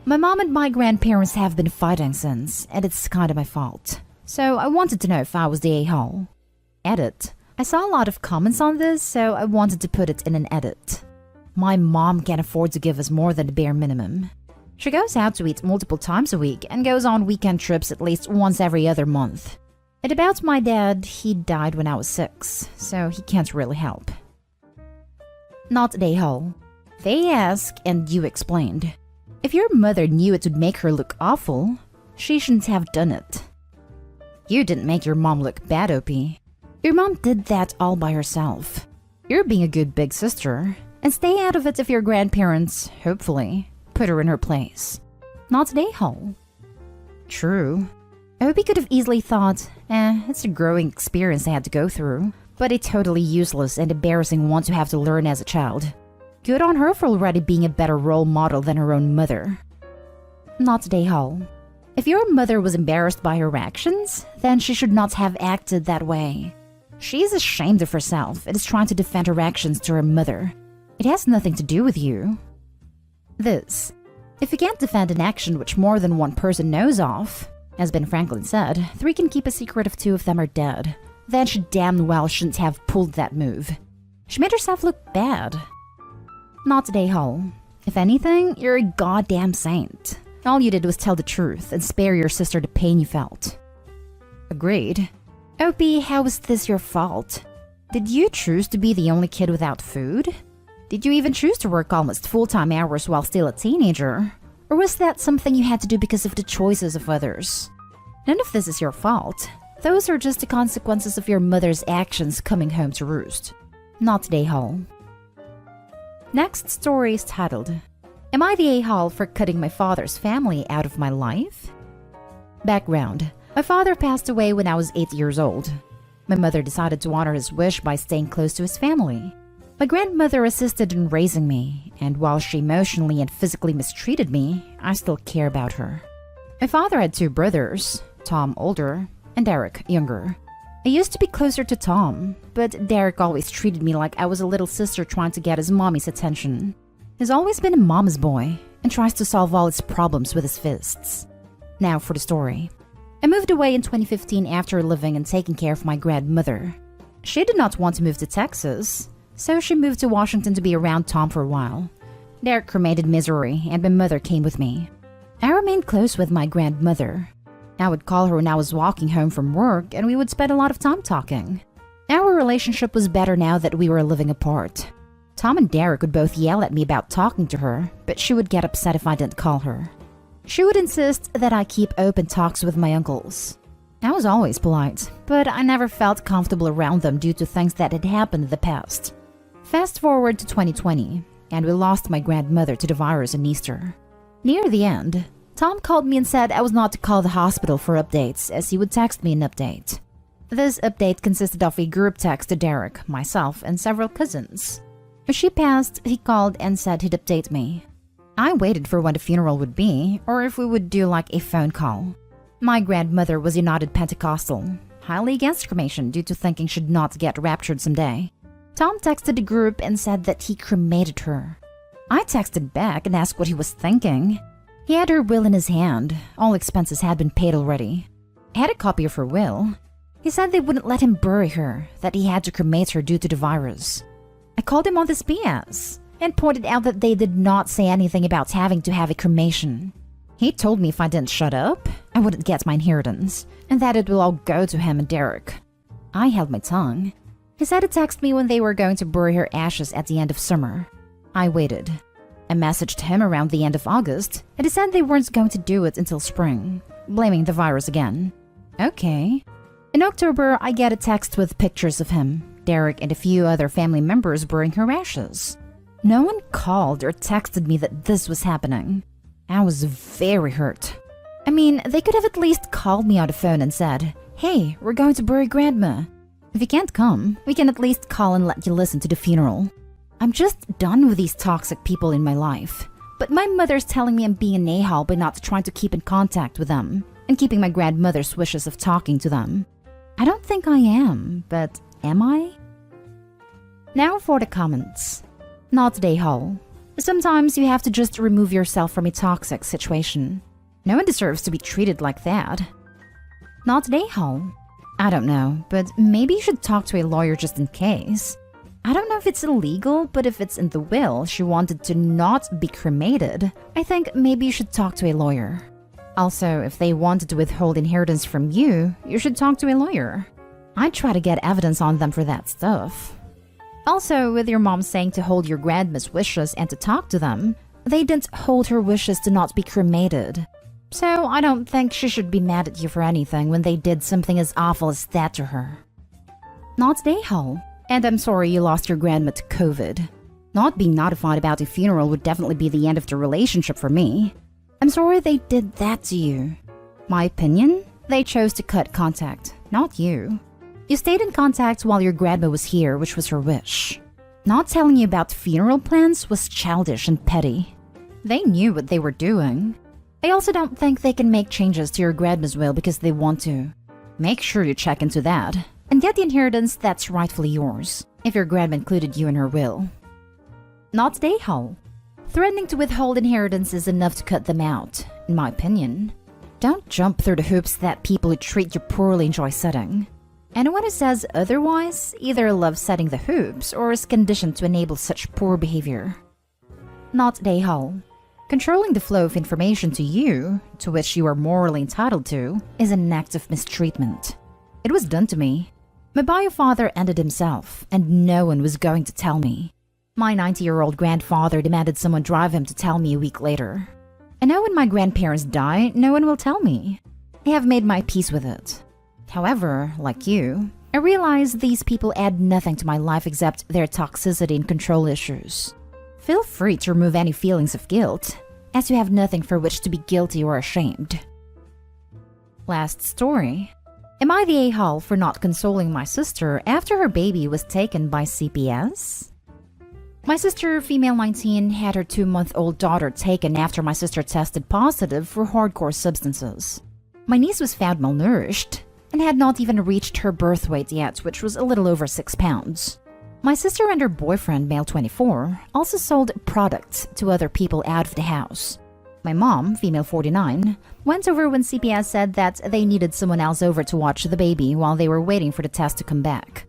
My mom and my grandparents have been fighting since, and it's kinda my fault. So I wanted to know if I was the a-hole. Edit. I saw a lot of comments on this, so I wanted to put it in an edit. My mom can't afford to give us more than the bare minimum. She goes out to eat multiple times a week and goes on weekend trips at least once every other month. And about my dad, he died when I was 6, so he can't really help. Not they hole. They ask and you explained. If your mother knew it would make her look awful, she shouldn't have done it. You didn't make your mom look bad, OP. Your mom did that all by herself. You're being a good big sister, and stay out of it if your grandparents, hopefully, put her in her place. Not they hole. True. OP could have easily thought, it's a growing experience I had to go through, but a totally useless and embarrassing one to have to learn as a child. Good on her for already being a better role model than her own mother. Not they hole. If your mother was embarrassed by her actions, then she should not have acted that way. She is ashamed of herself and is trying to defend her actions to her mother. It has nothing to do with you. This. If you can't defend an action which more than one person knows of, as Ben Franklin said, 3 can keep a secret if 2 of them are dead, then she damn well shouldn't have pulled that move. She made herself look bad. Not they hole. If anything, you're a goddamn saint. All you did was tell the truth and spare your sister the pain you felt. Agreed. OP, how was this your fault? Did you choose to be the only kid without food? Did you even choose to work almost full-time hours while still a teenager? Or was that something you had to do because of the choices of others? None of this is your fault. Those are just the consequences of your mother's actions coming home to roost. Not they hole. Next story is titled, Am I the a-hole for cutting my father's family out of my life? Background. My father passed away when I was 8 years old. My mother decided to honor his wish by staying close to his family. My grandmother assisted in raising me, and while she emotionally and physically mistreated me, I still care about her. My father had 2 brothers, Tom older and Derek younger. I used to be closer to Tom, but Derek always treated me like I was a little sister trying to get his mommy's attention. He's always been a mama's boy and tries to solve all his problems with his fists. Now for the story. I moved away in 2015 after living and taking care of my grandmother. She did not want to move to Texas, so she moved to Washington to be around Tom for a while. Derek cremated Missouri and my mother came with me. I remained close with my grandmother. I would call her when I was walking home from work and we would spend a lot of time talking. Our relationship was better now that we were living apart. Tom and Derek would both yell at me about talking to her, but she would get upset if I didn't call her. She would insist that I keep open talks with my uncles. I was always polite, but I never felt comfortable around them due to things that had happened in the past. Fast forward to 2020, and we lost my grandmother to the virus in Easter. Near the end, Tom called me and said I was not to call the hospital for updates, as he would text me an update. This update consisted of a group text to Derek, myself, and several cousins. When she passed, he called and said he'd update me. I waited for when the funeral would be, or if we would do like a phone call. My grandmother was United Pentecostal, highly against cremation due to thinking she'd not get raptured someday. Tom texted the group and said that he cremated her. I texted back and asked what he was thinking. He had her will in his hand. All expenses had been paid already. I had a copy of her will. He said they wouldn't let him bury her, that he had to cremate her due to the virus. I called him on this BS and pointed out that they did not say anything about having to have a cremation. He told me if I didn't shut up, I wouldn't get my inheritance, and that it will all go to him and Derek. I held my tongue. He said to text me when they were going to bury her ashes at the end of summer. I waited. I messaged him around the end of August, and he said they weren't going to do it until spring, blaming the virus again. Okay. In October, I get a text with pictures of him, Derek, and a few other family members burying her ashes. No one called or texted me that this was happening. I was very hurt. I mean, they could have at least called me on the phone and said, "Hey, we're going to bury Grandma. If you can't come, we can at least call and let you listen to the funeral." I'm just done with these toxic people in my life. But my mother's telling me I'm being an a-hole by not trying to keep in contact with them and keeping my grandmother's wishes of talking to them. I don't think I am, but am I? Now for the comments. Not a-hole. Sometimes you have to just remove yourself from a toxic situation. No one deserves to be treated like that. Not a-hole. I don't know, but maybe you should talk to a lawyer just in case. I don't know if it's illegal, but if it's in the will she wanted to not be cremated, I think maybe you should talk to a lawyer. Also, if they wanted to withhold inheritance from you, you should talk to a lawyer. I'd try to get evidence on them for that stuff. Also, with your mom saying to hold your grandma's wishes and to talk to them, they didn't hold her wishes to not be cremated. So I don't think she should be mad at you for anything when they did something as awful as that to her. Not Dayhall. And I'm sorry you lost your grandma to COVID. Not being notified about a funeral would definitely be the end of the relationship for me. I'm sorry they did that to you. My opinion? They chose to cut contact, not you. You stayed in contact while your grandma was here, which was her wish. Not telling you about funeral plans was childish and petty. They knew what they were doing. I also don't think they can make changes to your grandma's will because they want to. Make sure you check into that and get the inheritance that's rightfully yours, if your grandma included you in her will. Not Dayhall. Threatening to withhold inheritance is enough to cut them out, in my opinion. Don't jump through the hoops that people who treat you poorly enjoy setting. Anyone who says otherwise either loves setting the hoops or is conditioned to enable such poor behavior. Not Dayhall. Controlling the flow of information to you, to which you are morally entitled to, is an act of mistreatment. It was done to me. My bio father ended himself, and no one was going to tell me. My 90-year-old grandfather demanded someone drive him to tell me a week later. I know when my grandparents die, no one will tell me. I have made my peace with it. However, like you, I realize these people add nothing to my life except their toxicity and control issues. Feel free to remove any feelings of guilt, as you have nothing for which to be guilty or ashamed. Last story. Am I the a-hole for not consoling my sister after her baby was taken by CPS? My sister, female 19, had her 2-month-old daughter taken after my sister tested positive for hardcore substances. My niece was found malnourished and had not even reached her birth weight yet, which was a little over 6 pounds. My sister and her boyfriend, male 24, also sold products to other people out of the house. My mom, female 49, went over when CPS said that they needed someone else over to watch the baby while they were waiting for the test to come back.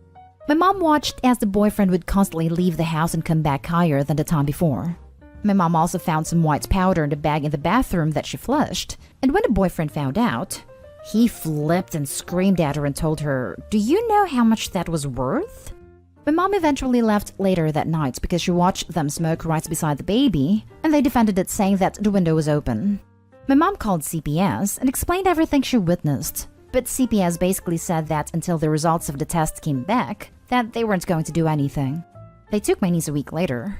My mom watched as the boyfriend would constantly leave the house and come back higher than the time before. My mom also found some white powder in the bag in the bathroom that she flushed, and when the boyfriend found out, he flipped and screamed at her and told her, "Do you know how much that was worth?" My mom eventually left later that night because she watched them smoke right beside the baby, and they defended it, saying that the window was open. My mom called CPS and explained everything she witnessed, but CPS basically said that until the results of the test came back, that they weren't going to do anything. They took my niece a week later.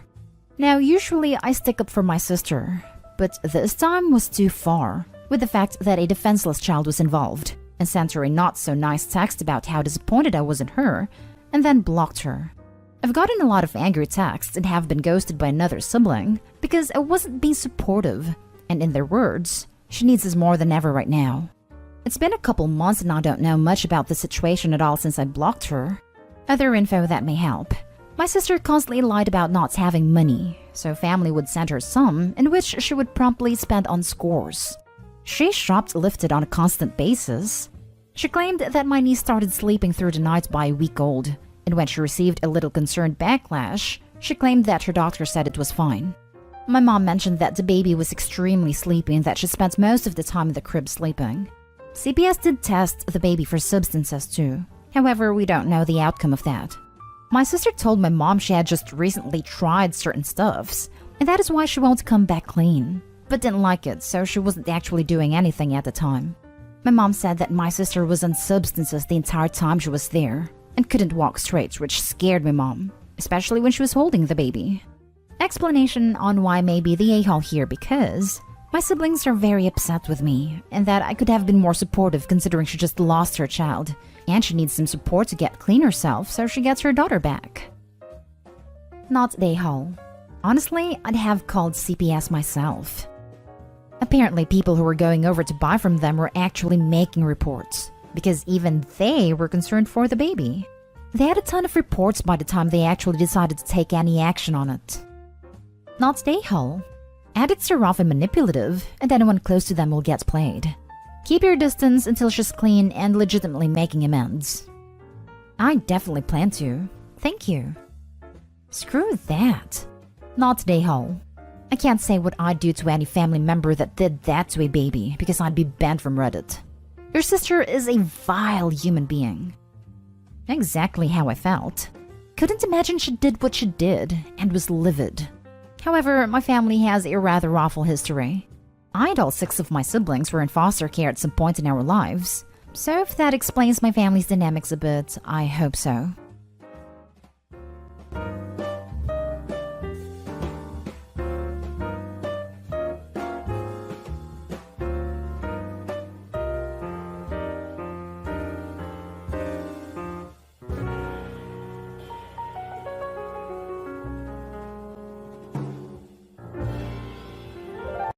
Now, usually I stick up for my sister, but this time was too far, with the fact that a defenseless child was involved, and sent her a not-so-nice text about how disappointed I was in her, and then blocked her. I've gotten a lot of angry texts and have been ghosted by another sibling because I wasn't being supportive, and in their words, she needs us more than ever right now. It's been a couple months and I don't know much about the situation at all since I blocked her. Other info that may help. My sister constantly lied about not having money, so family would send her some, in which she would promptly spend on scores. She shoplifted on a constant basis. She claimed that my niece started sleeping through the night by a week old, and when she received a little concerned backlash, she claimed that her doctor said it was fine. My mom mentioned that the baby was extremely sleepy and that she spent most of the time in the crib sleeping. CPS did test the baby for substances too. However, we don't know the outcome of that. My sister told my mom she had just recently tried certain stuffs, and that is why she won't come back clean, but didn't like it, so she wasn't actually doing anything at the time. My mom said that my sister was on substances the entire time she was there and couldn't walk straight, which scared my mom, especially when she was holding the baby. Explanation on why I may be the a-hole here because my siblings are very upset with me and that I could have been more supportive considering she just lost her child and she needs some support to get clean herself so she gets her daughter back. Not the a-hole. Honestly, I'd have called CPS myself. Apparently, people who were going over to buy from them were actually making reports, because even they were concerned for the baby. They had a ton of reports by the time they actually decided to take any action on it. Not the a-hole. Addicts are often manipulative, and anyone close to them will get played. Keep your distance until she's clean and legitimately making amends. I definitely plan to. Thank you. Screw that. Not today, Hall. I can't say what I'd do to any family member that did that to a baby because I'd be banned from Reddit. Your sister is a vile human being. Exactly how I felt. Couldn't imagine she did what she did and was livid. However, my family has a rather awful history. All 6 of my siblings were in foster care at some point in our lives. So if that explains my family's dynamics a bit, I hope so.